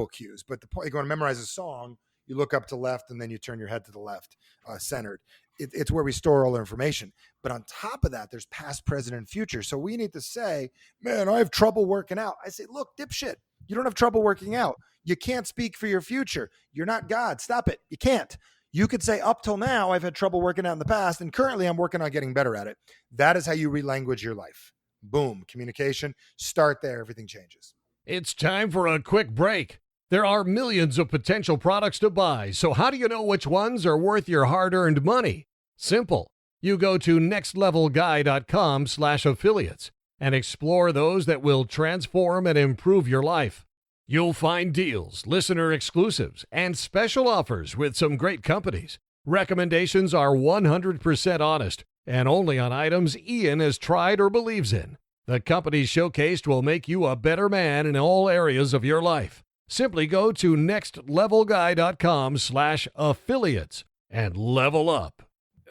cues. But the point, you want to memorize a song, you look up to left, and then you turn your head to the left, centered. It's where we store all our information. But on top of that, there's past, present, and future. So we need to say, man, I have trouble working out. I say, look, dipshit, you don't have trouble working out. You can't speak for your future. You're not God. Stop it. You can't. You could say, up till now, I've had trouble working out in the past, and currently I'm working on getting better at it. That is how you relanguage your life. Boom, communication. Start there. Everything changes. It's time for a quick break. There are millions of potential products to buy, so how do you know which ones are worth your hard-earned money? Simple. You go to nextlevelguy.com/affiliates and explore those that will transform and improve your life. You'll find deals, listener exclusives, and special offers with some great companies. Recommendations are 100% honest and only on items Ian has tried or believes in. The companies showcased will make you a better man in all areas of your life. Simply go to nextlevelguy.com/affiliates and level up.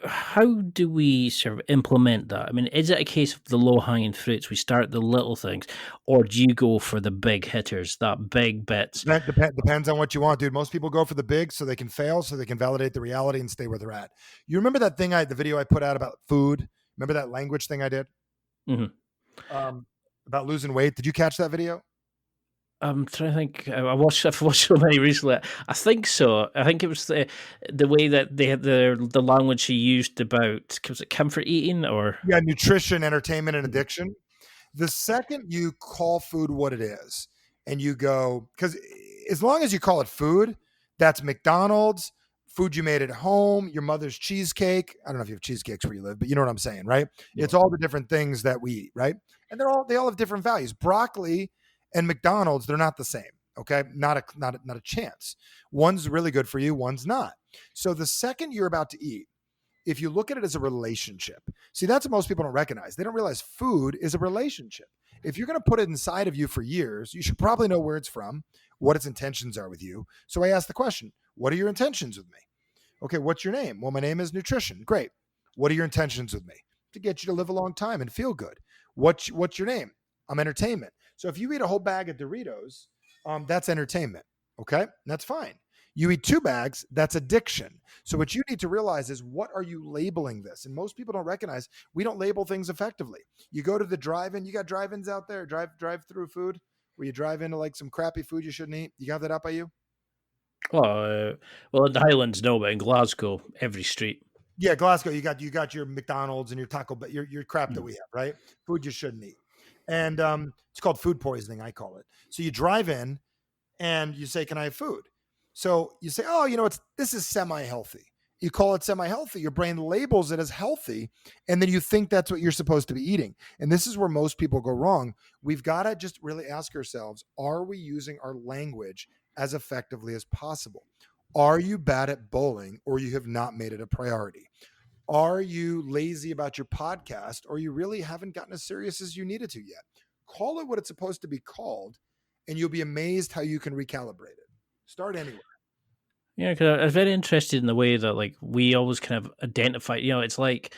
How do we sort of implement that? I mean, is it a case of the low-hanging fruits? We start the little things, or do you go for the big hitters, that big bits? That depends on what you want, dude. Most people go for the big so they can fail, so they can validate the reality and stay where they're at. You remember that thing the video I put out about food? Remember that language thing I did? About losing weight? Did you catch that video? I'm trying to think. I've watched so many recently. I think so. I think it was the way that they had the language she used about, was it comfort eating or Nutrition, entertainment, and addiction. The second you call food what it is, and you go, because as long as you call it food, that's McDonald's, food you made at home, your mother's cheesecake. I don't know if you have cheesecakes where you live, but you know what I'm saying, right? Yeah. It's all the different things that we eat, right? And they all have different values. Broccoli and McDonald's, they're not the same. Okay. Not a chance. One's really good for you. One's not. So the second you're about to eat, if you look at it as a relationship, see, that's what most people don't recognize. They don't realize food is a relationship. If you're going to put it inside of you for years, you should probably know where it's from, what its intentions are with you. So I ask the question, what are your intentions with me? Okay. What's your name? Well, my name is Nutrition. Great. What are your intentions with me? To get you to live a long time and feel good. What's your name? I'm entertainment. So if you eat a whole bag of Doritos, that's entertainment. Okay. That's fine. You eat 2 bags, that's addiction. So what you need to realize is, what are you labeling this? And most people don't recognize we don't label things effectively. You go to the drive-in, you got drive-ins out there, drive-through food, where you drive into like some crappy food you shouldn't eat. You got that out by you? well, in the Highlands, no, but in Glasgow, every street. Yeah, Glasgow, you got your McDonald's and your Taco Bell, your crap that we have, right? Food you shouldn't eat. And it's called food poisoning, I call it. So you drive in and you say, can I have food? So you say, oh, this is semi-healthy. You call it semi-healthy. Your brain labels it as healthy, and then you think that's what you're supposed to be eating. And this is where most people go wrong. We've got to just really ask ourselves, are we using our language as effectively as possible? Are you bad at bowling, or you have not made it a priority? Are you lazy about your podcast, or you really haven't gotten as serious as you needed to yet? Call it what it's supposed to be called, and you'll be amazed how you can recalibrate it. Start anywhere. Yeah, because I was very interested in the way that, like, we always kind of identify, it's like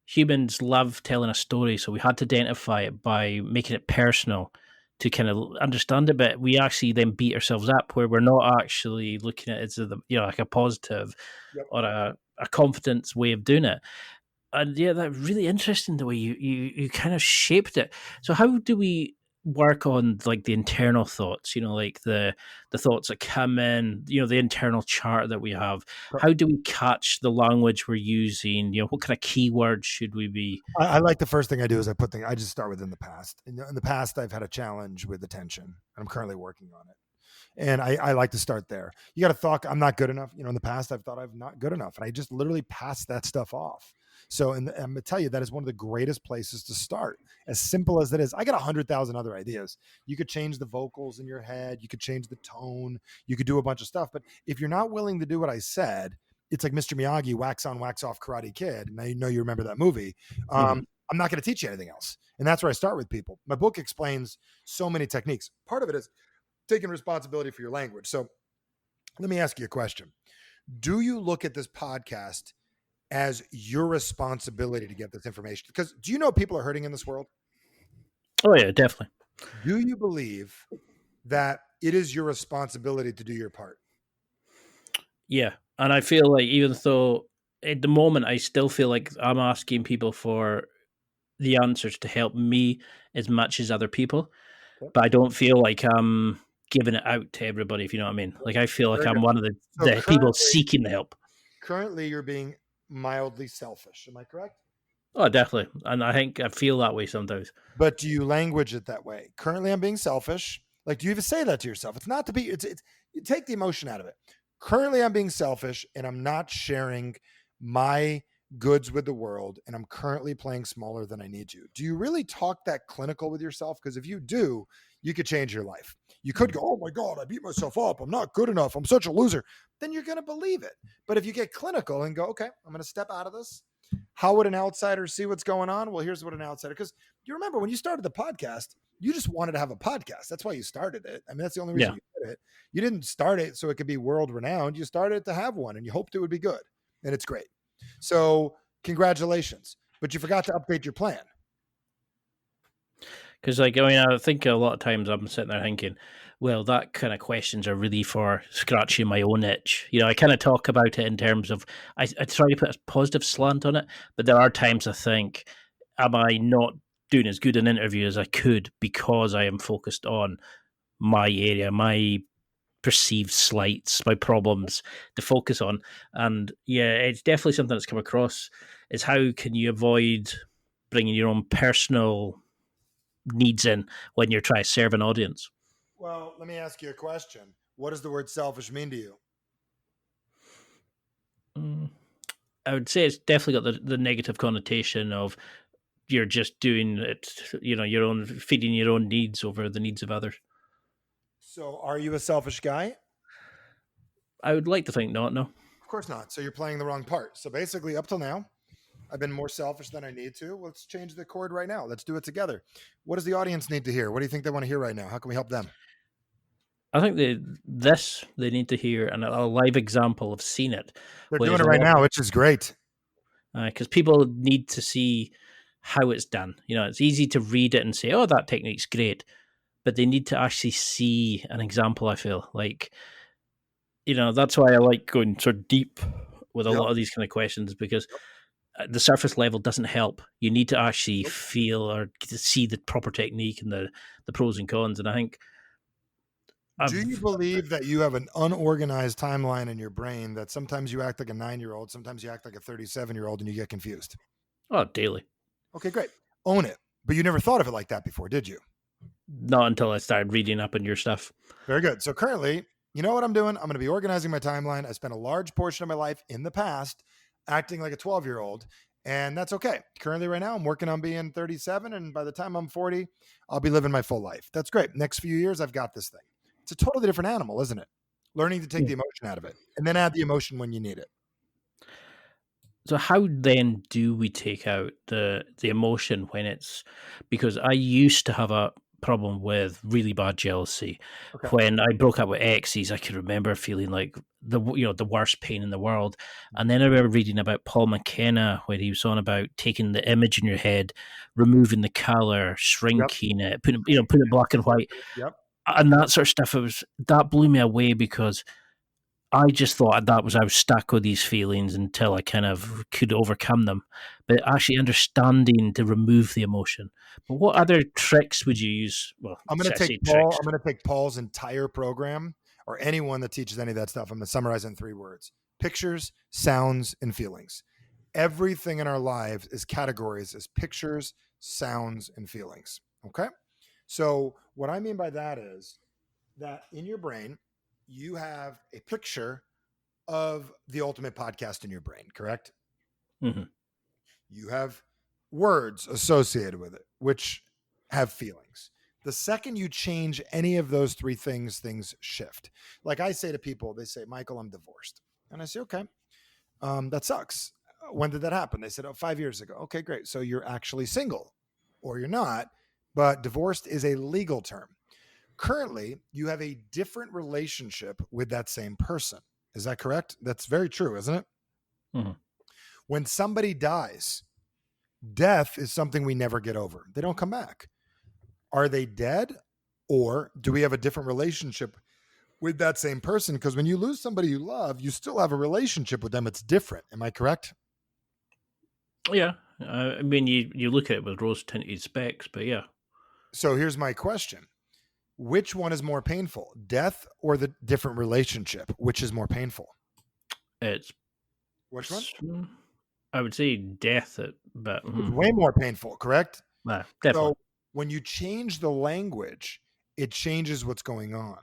humans love telling a story, so we had to identify it by making it personal to kind of understand it, but we actually then beat ourselves up where we're not actually looking at it as like a positive or a confidence way of doing it. And yeah, that's really interesting the way you kind of shaped it. So how do we work on like the internal thoughts, like the thoughts that come in, the internal chart that we have? How do we catch the language we're using? What kind of keywords should we be? I like, the first thing I do is I just start with in the past. In the past, I've had a challenge with attention. I'm currently working on it. And I like to start there. You got to thought, I'm not good enough. In the past, I've thought I'm not good enough. And I just literally pass that stuff off. So, and I'm going to tell you, that is one of the greatest places to start. As simple as that is, I got 100,000 other ideas. You could change the vocals in your head. You could change the tone. You could do a bunch of stuff. But if you're not willing to do what I said, it's like Mr. Miyagi, wax on, wax off Karate Kid. And I know you remember that movie. I'm not going to teach you anything else. And that's where I start with people. My book explains so many techniques. Part of it is taking responsibility for your language. So let me ask you a question. Do you look at this podcast as your responsibility to get this information? Because do you know people are hurting in this world? Oh yeah, definitely. Do you believe that it is your responsibility to do your part? Yeah. And I feel like, even though at the moment I still feel like I'm asking people for the answers to help me as much as other people, but I don't feel like I'm giving it out to everybody, if you know what I mean. Like, I feel like I'm one of the people seeking the help. Currently, you're being mildly selfish. Am I correct? Oh, definitely. And I feel that way sometimes. But do you language it that way? Currently, I'm being selfish. Like, do you even say that to yourself? It's not to be, it's you take the emotion out of it. Currently, I'm being selfish and I'm not sharing my goods with the world. And I'm currently playing smaller than I need to. Do you really talk that clinical with yourself? Because if you do, you could change your life. You could go, oh my God, I beat myself up. I'm not good enough. I'm such a loser. Then you're going to believe it. But if you get clinical and go, okay, I'm going to step out of this. How would an outsider see what's going on? Well, here's what an outsider, because you remember when you started the podcast, you just wanted to have a podcast. That's why you started it. I mean, that's the only reason Yeah. you did it. You didn't start it so it could be world renowned. You started it to have one and you hoped it would be good. And it's great. So congratulations. But you forgot to update your plan. Because, like, I mean, I think a lot of times I'm sitting there thinking, well, that kind of questions are really for scratching my own itch. You know, I kind of talk about it in terms of, I try to put a positive slant on it, but there are times I think, am I not doing as good an interview as I could because I am focused on my area, my perceived slights, my problems to focus on. And yeah, it's definitely something that's come across is how can you avoid bringing your own personal needs in when you're trying to serve an audience. Well, let me ask you a question. What does the word selfish mean to you? I would say it's definitely got the negative connotation of you're just doing it, you know, your own feeding your own needs over the needs of others. So are you a selfish guy? I would like to think not, no. Of course not. So you're playing the wrong part. So basically, up till now, I've been more selfish than I need to. Let's change the chord right now. Let's do it together. What does the audience need to hear? What do you think they want to hear right now? How can we help them? I think they need to hear a live example of seeing it. They're doing it right now, which is great. Because people need to see how it's done. You know, it's easy to read it and say, "Oh, that technique's great," but they need to actually see an example. I feel like, you know, that's why I like going sort of deep with a lot of these kind of questions, because the surface level doesn't help. You need to actually feel or see the proper technique and the pros and cons. And I think, do you believe that you have an unorganized timeline in your brain that sometimes you act like a 9-year-old, sometimes you act like a 37-year-old and you get confused? Oh, daily. Okay, great. Own it. But you never thought of it like that before, did you? Not until I started reading up on your stuff. Very good. So currently, you know what I'm doing? I'm going to be organizing my timeline. I spent a large portion of my life in the past acting like a 12-year-old, and that's okay. Currently, right now, I'm working on being 37, and by the time I'm 40, I'll be living my full life. That's great. Next few years, I've got this thing. It's a totally different animal, isn't it? Learning to take the emotion out of it and then add the emotion when you need it. So how then do we take out the emotion when it's, because I used to have a problem with really bad jealousy. Okay. When I broke up with exes, I could remember feeling like the worst pain in the world. And then I remember reading about Paul McKenna, where he was on about taking the image in your head, removing the color, shrinking it, putting it black and white. Yep. And that sort of stuff, that blew me away, because I just thought I was stuck with these feelings until I kind of could overcome them. But actually understanding to remove the emotion. But what other tricks would you use? Well, I'm going to take Paul's entire program, or anyone that teaches any of that stuff. I'm going to summarize in 3 words: pictures, sounds, and feelings. Everything in our lives is categories as pictures, sounds, and feelings. Okay. So what I mean by that is that in your brain, you have a picture of the ultimate podcast in your brain, correct? Mm-hmm. You have words associated with it, which have feelings. The second you change any of those 3 things, things shift. Like I say to people, they say, Michael, I'm divorced. And I say, okay, that sucks. When did that happen? They said, 5 years ago. Okay, great. So you're actually single, or you're not, but divorced is a legal term. Currently, you have a different relationship with that same person. Is that correct? That's very true, isn't it? Mm-hmm. When somebody dies, death is something we never get over. They don't come back. Are they dead, or do we have a different relationship with that same person? Because when you lose somebody you love, you still have a relationship with them. It's different. Am I correct? Yeah. I mean, you look at it with rose-tinted specs, but yeah. So here's my question. Which one is more painful, death or the different relationship? Which is more painful? It's Which one? I would say death, but It's way more painful, correct? definitely. So when you change the language, it changes what's going on.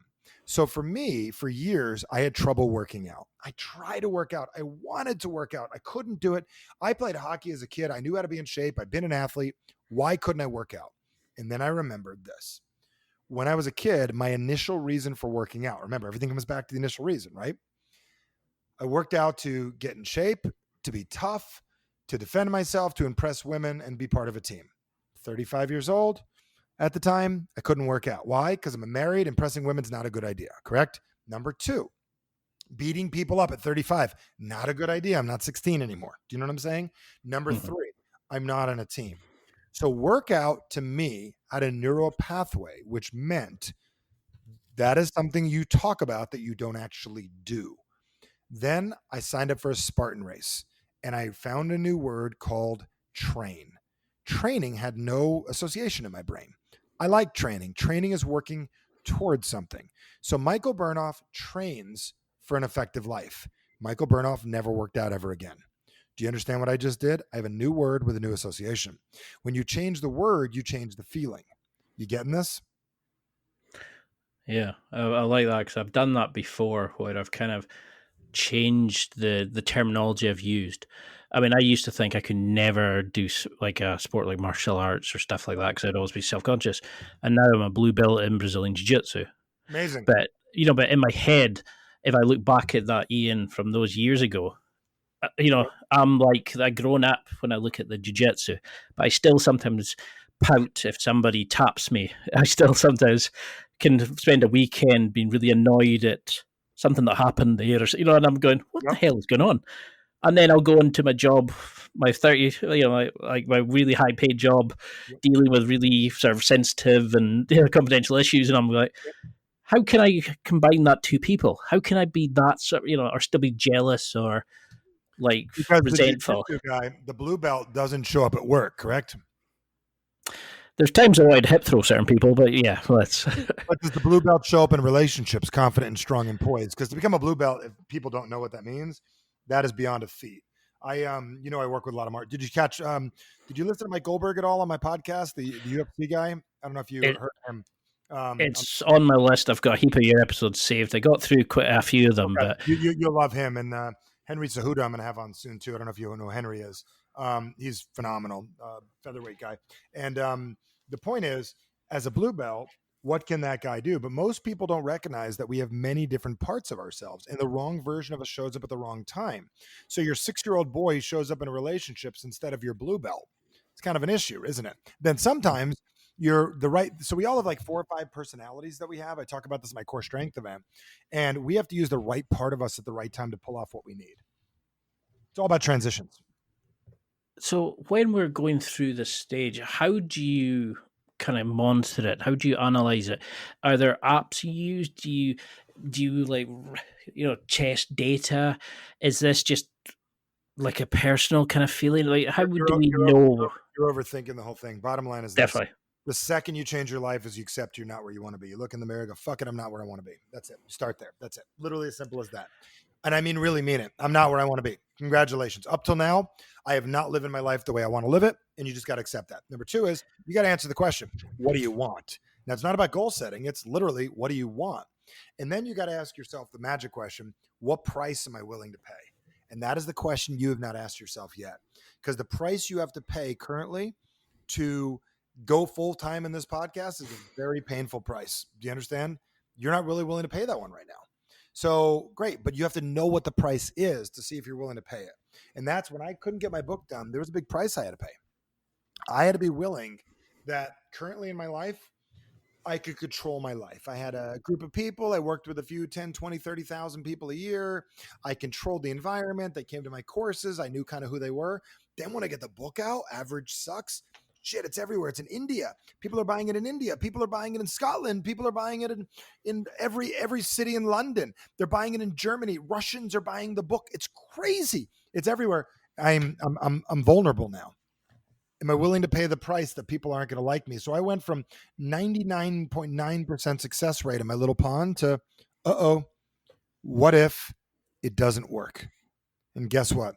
So for me, for years, I had trouble working out. I tried to work out. I wanted to work out. I couldn't do it. I played hockey as a kid. I knew how to be in shape. I've been an athlete. Why couldn't I work out? And then I remembered this. When I was a kid, my initial reason for working out, remember, everything comes back to the initial reason, right? I worked out to get in shape, to be tough, to defend myself, to impress women, and be part of a team. 35 years old. At the time, I couldn't work out. Why? Because I'm married. Impressing women's not a good idea, correct? Number two, beating people up at 35, not a good idea. I'm not 16 anymore. Do you know what I'm saying? Number three, I'm not on a team. So workout to me had a neural pathway, which meant that is something you talk about that you don't actually do. Then I signed up for a Spartan race and I found a new word called train. Training had no association in my brain. I like training. Training is working towards something. So Michael Bernoff trains for an effective life. Michael Bernoff never worked out ever again. Do you understand what I just did? I have a new word with a new association. When you change the word, you change the feeling. You getting this? Yeah, I like that because I've done that before where I've kind of changed the terminology I've used. I mean, I used to think I could never do like a sport like martial arts or stuff like that because I'd always be self-conscious. And now I'm a blue belt in Brazilian Jiu-Jitsu. Amazing. But, but in my head, if I look back at that Ian from those years ago, I'm like a grown up when I look at the jiu-jitsu, but I still sometimes pout if somebody taps me. I still sometimes can spend a weekend being really annoyed at something that happened there, and I'm going, what the hell is going on? And then I'll go into my job, my 30, my really high paid job, dealing with really sort of sensitive and confidential issues, and I'm like, how can I combine that two people? How can I be that sort, or still be jealous or like because resentful? The jiu-jitsu guy, the blue belt, doesn't show up at work, correct? There's times I would hip throw certain people, but yeah, let's. But does the blue belt show up in relationships, confident and strong and poised? Because to become a blue belt, if people don't know what that means, that is beyond a feat. I work with a lot of Did you catch? Did you listen to Mike Goldberg at all on my podcast, the UFC guy? I don't know if you heard him. It's on my list. I've got a heap of your episodes saved. I got through quite a few of them, but you'll love him. And Henry Cejudo, I'm going to have on soon too. I don't know if you know who Henry is. He's phenomenal, featherweight guy. And the point is, as a blue belt, what can that guy do? But most people don't recognize that we have many different parts of ourselves, and the wrong version of us shows up at the wrong time. So your 6-year-old boy shows up in relationships instead of your blue belt. It's kind of an issue, isn't it? Then sometimes you're the right. So we all have like 4 or 5 personalities that we have. I talk about this in my core strength event, and we have to use the right part of us at the right time to pull off what we need. It's all about transitions. So when we're going through this stage, how do you kind of monitor it? How do you analyze it? Are there apps you use? Do you like chest data? Is this just like a personal kind of feeling? Like how do we know? You're overthinking the whole thing. Bottom line is definitely this. The second you change your life is you accept you're not where you want to be. You look in the mirror, go, fuck it, I'm not where I want to be. That's it. Start there. That's it. Literally as simple as that. And I mean, really mean it. I'm not where I want to be. Congratulations. Up till now, I have not lived my life the way I want to live it. And you just got to accept that. Number 2 is you got to answer the question, what do you want? Now, it's not about goal setting. It's literally, what do you want? And then you got to ask yourself the magic question, what price am I willing to pay? And that is the question you have not asked yourself yet. Because the price you have to pay currently to go full time in this podcast is a very painful price. Do you understand? You're not really willing to pay that one right now. So great, but you have to know what the price is to see if you're willing to pay it. And that's when I couldn't get my book done. There was a big price I had to pay. I had to be willing that currently in my life, I could control my life. I had a group of people. I worked with a few 10, 20, 30,000 people a year. I controlled the environment. They came to my courses. I knew kind of who they were. Then when I get the book out, average sucks. Shit, it's everywhere. It's in India. People are buying it in India. People are buying it in Scotland. People are buying it in every city in London. They're buying it in Germany. Russians are buying the book. It's crazy. It's everywhere. I'm vulnerable now. Am I willing to pay the price that people aren't going to like me? So I went from 99.9% success rate in my little pond to, what if it doesn't work? And guess what?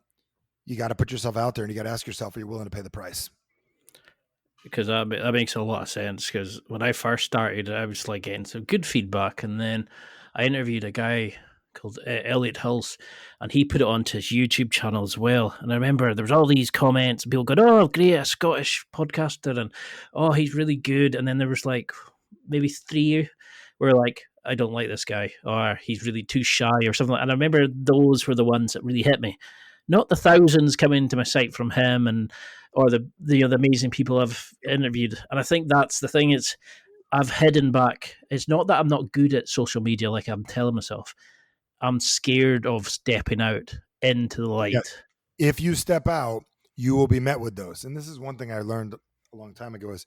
you got to put yourself out there and you got to ask yourself, are you willing to pay the price? Because that makes a lot of sense. Because when I first started, I was like getting some good feedback, and then I interviewed a guy called Elliot Hills, and he put it onto his YouTube channel as well. And I remember there was all these comments, and people going, "Oh, great, a Scottish podcaster," and "Oh, he's really good." And then there was like maybe three were like, "I don't like this guy," or "He's really too shy," or something. And I remember those were the ones that really hit me, not the thousands coming to my site from him and or the amazing people I've interviewed. And I think that's the thing. Is I've hidden back. It's not that I'm not good at social media, like I'm telling myself. I'm scared of stepping out into the Yeah. light. If you step out, you will be met with those. And this is one thing I learned a long time ago is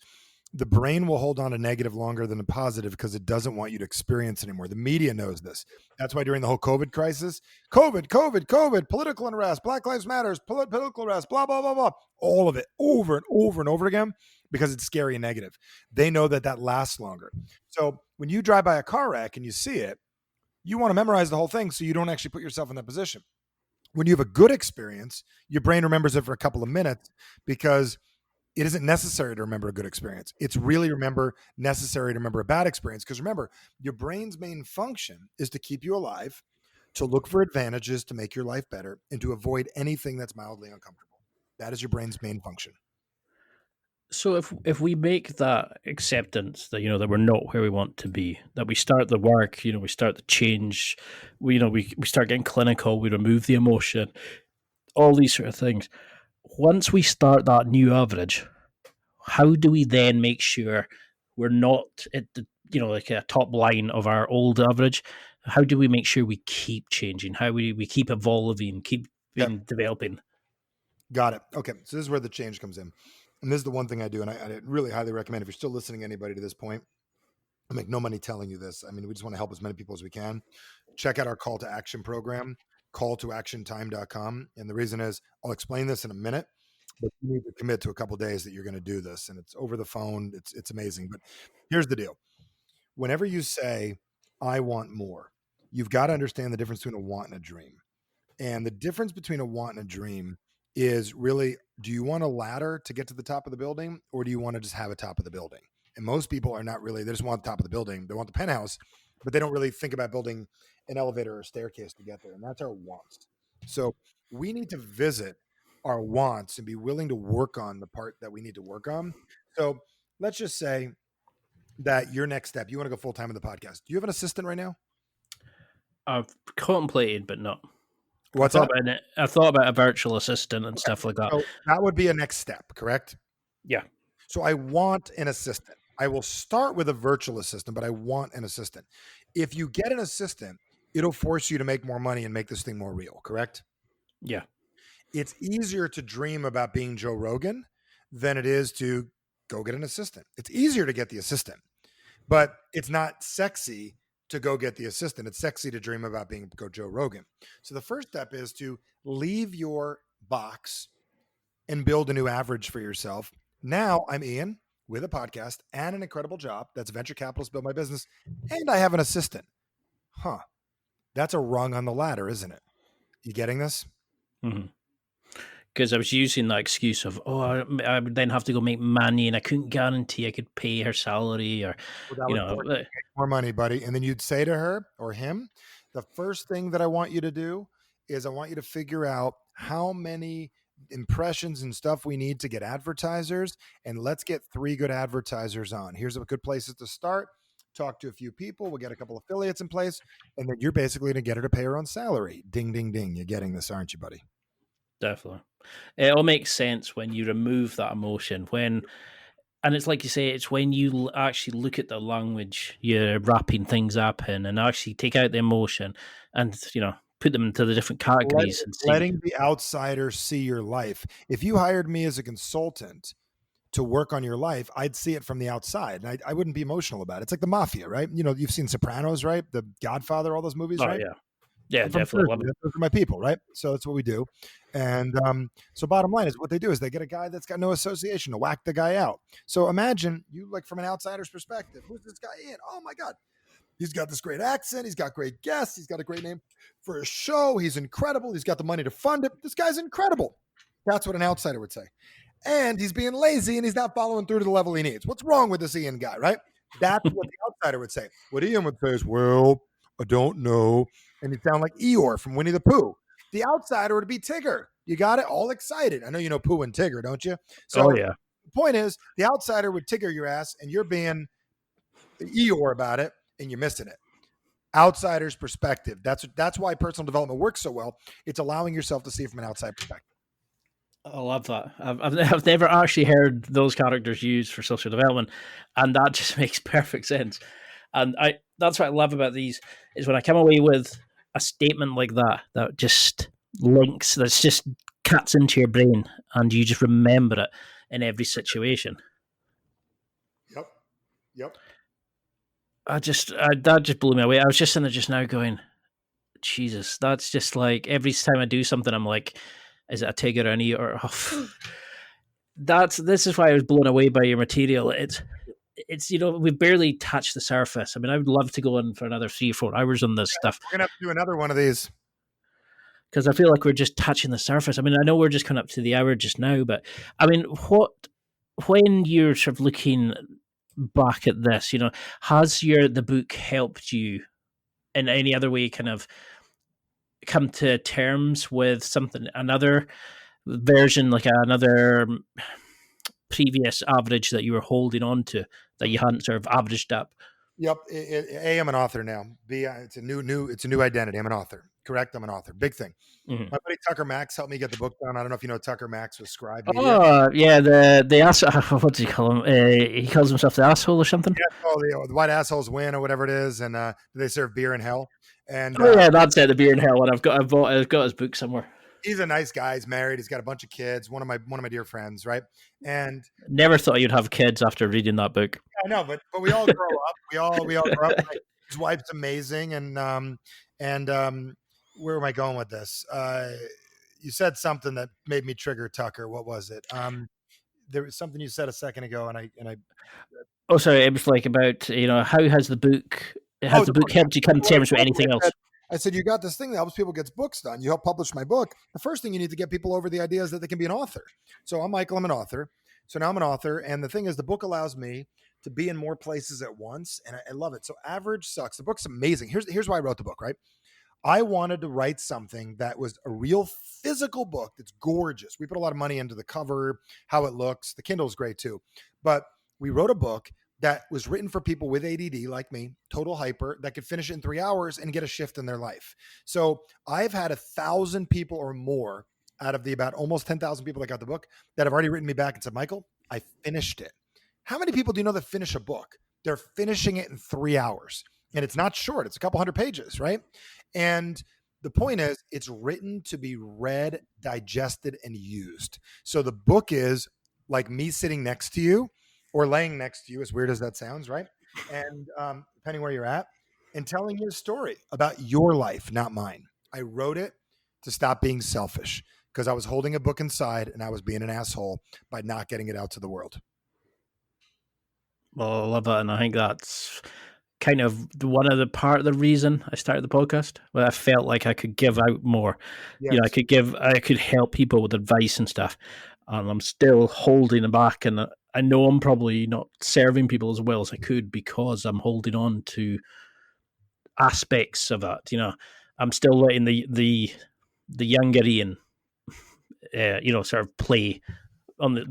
the brain will hold on to negative longer than a positive because it doesn't want you to experience anymore. The media knows this. That's why during the whole COVID crisis, COVID, political unrest, Black Lives Matters, political unrest, blah, blah, blah, blah, all of it over and over and over again because it's scary and negative. They know that that lasts longer. So when you drive by a car wreck and you see it, you want to memorize the whole thing so you don't actually put yourself in that position. When you have a good experience, your brain remembers it for a couple of minutes because it isn't necessary to remember a good experience. It's really necessary to remember a bad experience. Because remember, your brain's main function is to keep you alive, to look for advantages to make your life better, and to avoid anything that's mildly uncomfortable. That is your brain's main function. So if we make that acceptance that that we're not where we want to be, that we start the work, we start the change, we start getting clinical, we remove the emotion, all these sort of things. Once we start that new average, how do we then make sure we're not at the like a top line of our old average? How do we make sure we keep changing? How we keep evolving, keep developing? Got it. Okay, so this is where the change comes in. And this is the one thing I do, and I really highly recommend if you're still listening to anybody to this point, I make no money telling you this. I mean, we just want to help as many people as we can. Check out our call to action program, calltoactiontime.com. And the reason is I'll explain this in a minute, but you need to commit to a couple of days that you're going to do this. And it's over the phone. It's amazing. But here's the deal. Whenever you say, I want more, you've got to understand the difference between a want and a dream. And the difference between a want and a dream is really, do you want a ladder to get to the top of the building, or do you want to just have a top of the building? And most people are not really, they just want the top of the building. They want the penthouse, but they don't really think about building an elevator or a staircase to get there. And that's our wants. So we need to visit our wants and be willing to work on the part that we need to work on. So let's just say that your next step, you want to go full time in the podcast. Do you have an assistant right now? I've contemplated, but not. What's that? I thought about a virtual assistant and stuff like that. So that would be a next step, correct? Yeah. So I want an assistant. I will start with a virtual assistant, but I want an assistant. If you get an assistant, it'll force you to make more money and make this thing more real, correct? Yeah. It's easier to dream about being Joe Rogan than it is to go get an assistant. It's easier to get the assistant, but it's not sexy to go get the assistant. It's sexy to dream about being Joe Rogan. So the first step is to leave your box and build a new average for yourself. Now I'm Ian with a podcast and an incredible job. That's venture capitalist, build my business. And I have an assistant. Huh. That's a rung on the ladder, isn't it? You getting this? Mm-hmm. Because I was using that excuse of, I would then have to go make money, and I couldn't guarantee I could pay her salary, or more money, buddy. And then you'd say to her or him, the first thing that I want you to do is I want you to figure out how many impressions and stuff we need to get advertisers, and let's get 3 good advertisers on. Here's a good places to start. Talk to a few people. We'll get a couple affiliates in place, and then you're basically going to get her to pay her own salary. Ding, ding, ding. You're getting this, aren't you, buddy? Definitely. It all makes sense when you remove that emotion. And it's like you say, it's when you actually look at the language you're wrapping things up in, and actually take out the emotion and put them into the different categories. Letting the outsider see your life. If you hired me as a consultant to work on your life, I'd see it from the outside, and I wouldn't be emotional about it. It's like the mafia, right? You've seen Sopranos, right? The Godfather, all those movies, right? Yeah. Yeah, definitely. Those are my people, right? So that's what we do. And so bottom line is what they do is they get a guy that's got no association to whack the guy out. So imagine you, like, from an outsider's perspective, who's this guy in? Oh my God. He's got this great accent. He's got great guests. He's got a great name for a show. He's incredible. He's got the money to fund it. This guy's incredible. That's what an outsider would say. And he's being lazy and he's not following through to the level he needs. What's wrong with this Ian guy, right? That's what the outsider would say. What Ian would say is, well, I don't know. And you sound like Eeyore from Winnie the Pooh. The outsider would be Tigger. You got it? All excited. I know you know Pooh and Tigger, don't you? So the point is, the outsider would Tigger your ass and you're being Eeyore about it and you're missing it. Outsider's perspective. That's why personal development works so well. It's allowing yourself to see it from an outside perspective. I love that. I've never actually heard those characters used for social development, and that just makes perfect sense. And that's what I love about these is when I come away with a statement like that just links, that's just cuts into your brain, and you just remember it in every situation. Yep. That just blew me away. I was just in there just now going, Jesus, that's just like every time I do something, I'm like, is it a Tigger or an E or this is why I was blown away by your material. It's we've barely touched the surface. I mean, I would love to go in for another 3 or 4 hours on this stuff. We're gonna have to do another one of these because I feel like we're just touching the surface. I mean, I know we're just coming up to the hour just now, but I mean, when you're sort of looking back at this, has the book helped you in any other way kind of come to terms with something, another version, like another previous average that you were holding on to that you hadn't sort of averaged up? Yep. A, I'm an author now. B, it's a new identity. I'm an author. Correct. I'm an author. Big thing. Mm-hmm. My buddy Tucker Max helped me get the book done. I don't know if you know Tucker Max with Scribe Media. Oh yeah, the asshole. What do you call him? He calls himself the asshole or something. Yeah, the white assholes win or whatever it is, and they serve beer in hell. And yeah, that's it. The beer in hell. And I've got his book somewhere. He's a nice guy. He's married. He's got a bunch of kids. One of my dear friends, right? And never thought you'd have kids after reading that book. I know, but we all grow up. We all grow up. Like, his wife's amazing, and where am I going with this? You said something that made me trigger Tucker. What was it? There was something you said a second ago, and I. Oh, sorry. It was like about how has the book the book helped you come to terms with anything else? I said, you got this thing that helps people get books done. You help publish my book. The first thing you need to get people over the idea is that they can be an author. So I'm Michael. I'm an author. So now I'm an author. And the thing is, the book allows me to be in more places at once. And I love it. So Average Sucks. The book's amazing. Here's why I wrote the book, right? I wanted to write something that was a real physical book that's gorgeous. We put a lot of money into the cover, how it looks. The Kindle's great too. But we wrote a book that was written for people with ADD like me, total hyper, that could finish it in 3 hours and get a shift in their life. So I've had 1,000 people or more out of the about almost 10,000 people that got the book that have already written me back and said, Michael, I finished it. How many people do you know that finish a book? They're finishing it in 3 hours. And it's not short. It's a couple hundred pages, right? And the point is, it's written to be read, digested, and used. So the book is like me sitting next to you or laying next to you, as weird as that sounds, right? And depending where you're at, and telling you a story about your life, not mine. I wrote it to stop being selfish because I was holding a book inside and I was being an asshole by not getting it out to the world. Well, I love that. And I think that's kind of one of the reason I started the podcast, where I felt like I could give out more. Yes. I could help people with advice and stuff. And I'm still holding it back. And I know I'm probably not serving people as well as I could because I'm holding on to aspects of that. I'm still letting the younger Ian, sort of play on the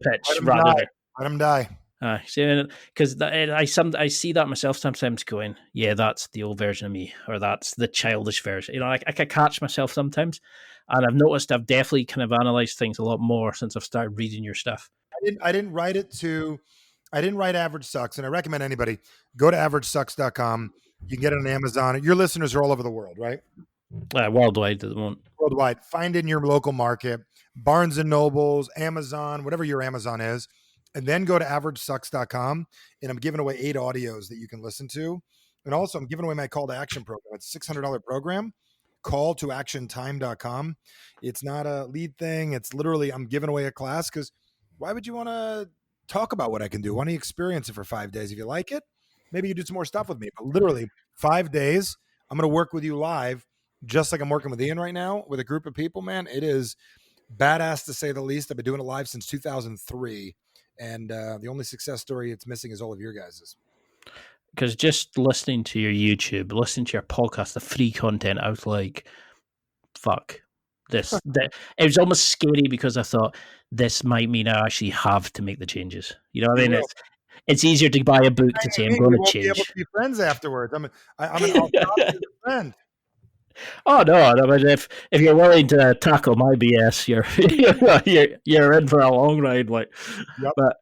pitch rather than let him die. Because I see that myself sometimes going, yeah, that's the old version of me, or that's the childish version. I can catch myself sometimes, and I've noticed I've definitely kind of analyzed things a lot more since I've started reading your stuff. I didn't write Average Sucks, and I recommend anybody go to averagesucks.com. You can get it on Amazon. Your listeners are all over the world, right? Worldwide at the moment. Worldwide. Find it in your local market, Barnes and Nobles, Amazon, whatever your Amazon is. And then go to averagesucks.com, and I'm giving away 8 audios that you can listen to. And also I'm giving away my call to action program. It's a $600 program, calltoactiontime.com. It's not a lead thing. It's literally, I'm giving away a class because why would you want to talk about what I can do? Why don't you experience it for 5 days? If you like it, maybe you do some more stuff with me. But literally 5 days, I'm going to work with you live, just like I'm working with Ian right now with a group of people, man. It is badass to say the least. I've been doing it live since 2003. And the only success story it's missing is all of your guys's. Because just listening to your YouTube, listening to your podcast, the free content, I was like, fuck. It was almost scary because I thought this might mean I actually have to make the changes. You know what I mean? It's easier to buy a book to say I'm going to change. We won't be able to be friends afterwards. I'm an friend. Oh no! I mean, if you're willing to tackle my BS, you're in for a long ride. Like, yep. But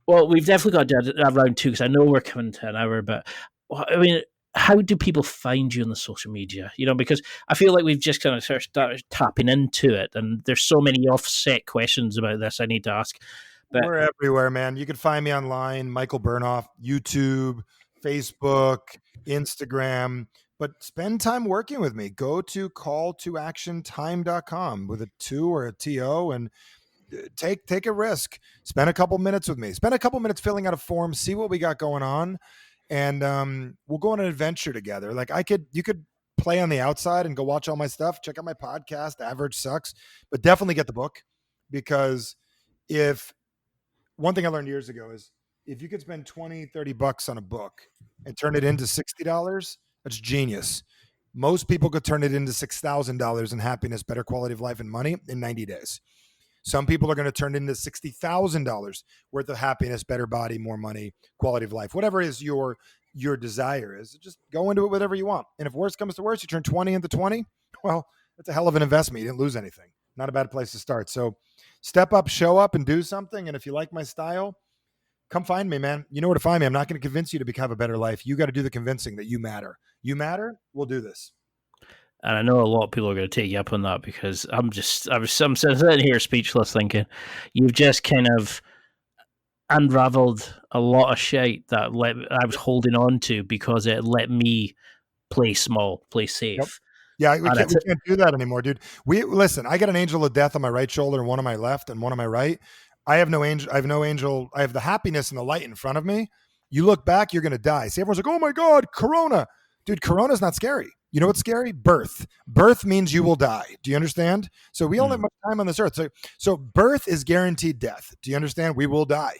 well, we've definitely got to round two because I know we're coming to an hour. But I mean, how do people find you on the social media? You know, because I feel like we've just kind of started tapping into it, and there's so many offset questions about this I need to ask. But we're everywhere, man. You can find me online, Michael Bernoff, YouTube, Facebook, Instagram. But spend time working with me. Go to calltoactiontime.com with a 2 or a TO and take a risk. Spend a couple minutes with me. Spend a couple minutes filling out a form, see what we got going on, and we'll go on an adventure together. Like you could play on the outside and go watch all my stuff. Check out my podcast, Average Sucks, but definitely get the book, because one thing I learned years ago is if you could spend $20-$30 on a book and turn it into $60, that's genius. Most people could turn it into $6,000 in happiness, better quality of life, and money in 90 days. Some people are going to turn it into $60,000 worth of happiness, better body, more money, quality of life. Whatever is your desire is, just go into it whatever you want. And if worse comes to worse, you turn 20 into 20, well, that's a hell of an investment. You didn't lose anything. Not a bad place to start. So step up, show up, and do something. And if you like my style, come find me, man. You know where to find me. I'm not going to convince you to become a better life. You got to do the convincing that you matter. You matter. We'll do this. And I know a lot of people are going to take you up on that, because I'm sitting here speechless thinking you've just kind of unraveled a lot of shit that I was holding on to because it let me play small, play safe. Yep. Yeah, we can't do that anymore, dude. Listen, I got an angel of death on my right shoulder, and one on my left and one on my right. I have no angel. I have the happiness and the light in front of me. You look back, you're going to die. See, everyone's like, oh my God, Corona. Dude, Corona's not scary. You know what's scary? Birth. Birth means you will die. Do you understand? So we only have much time on this earth. So birth is guaranteed death. Do you understand? We will die.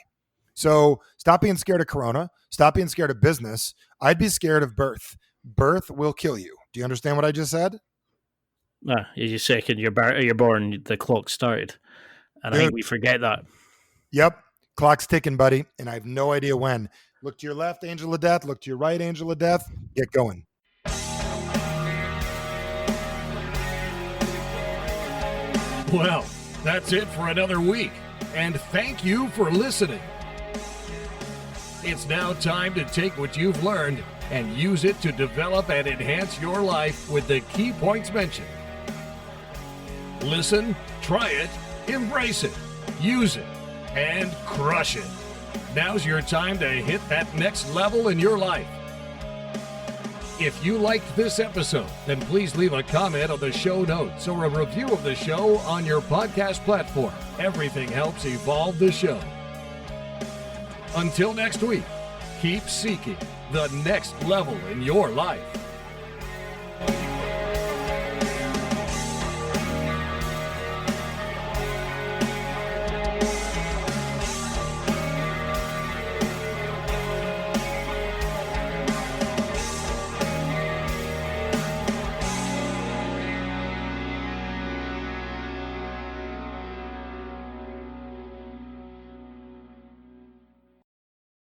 So stop being scared of Corona. Stop being scared of business. I'd be scared of birth. Birth will kill you. Do you understand what I just said? You second you're born, the clock started. And dude, I think we forget that. Yep. Clock's ticking, buddy. And I have no idea when. Look to your left, angel of death. Look to your right, angel of death. Get going. Well, that's it for another week. And thank you for listening. It's now time to take what you've learned and use it to develop and enhance your life with the key points mentioned. Listen, try it, embrace it, use it, and crush it. Now's your time to hit that next level in your life. If you liked this episode, then please leave a comment on the show notes or a review of the show on your podcast platform. Everything helps evolve the show. Until next week, keep seeking the next level in your life.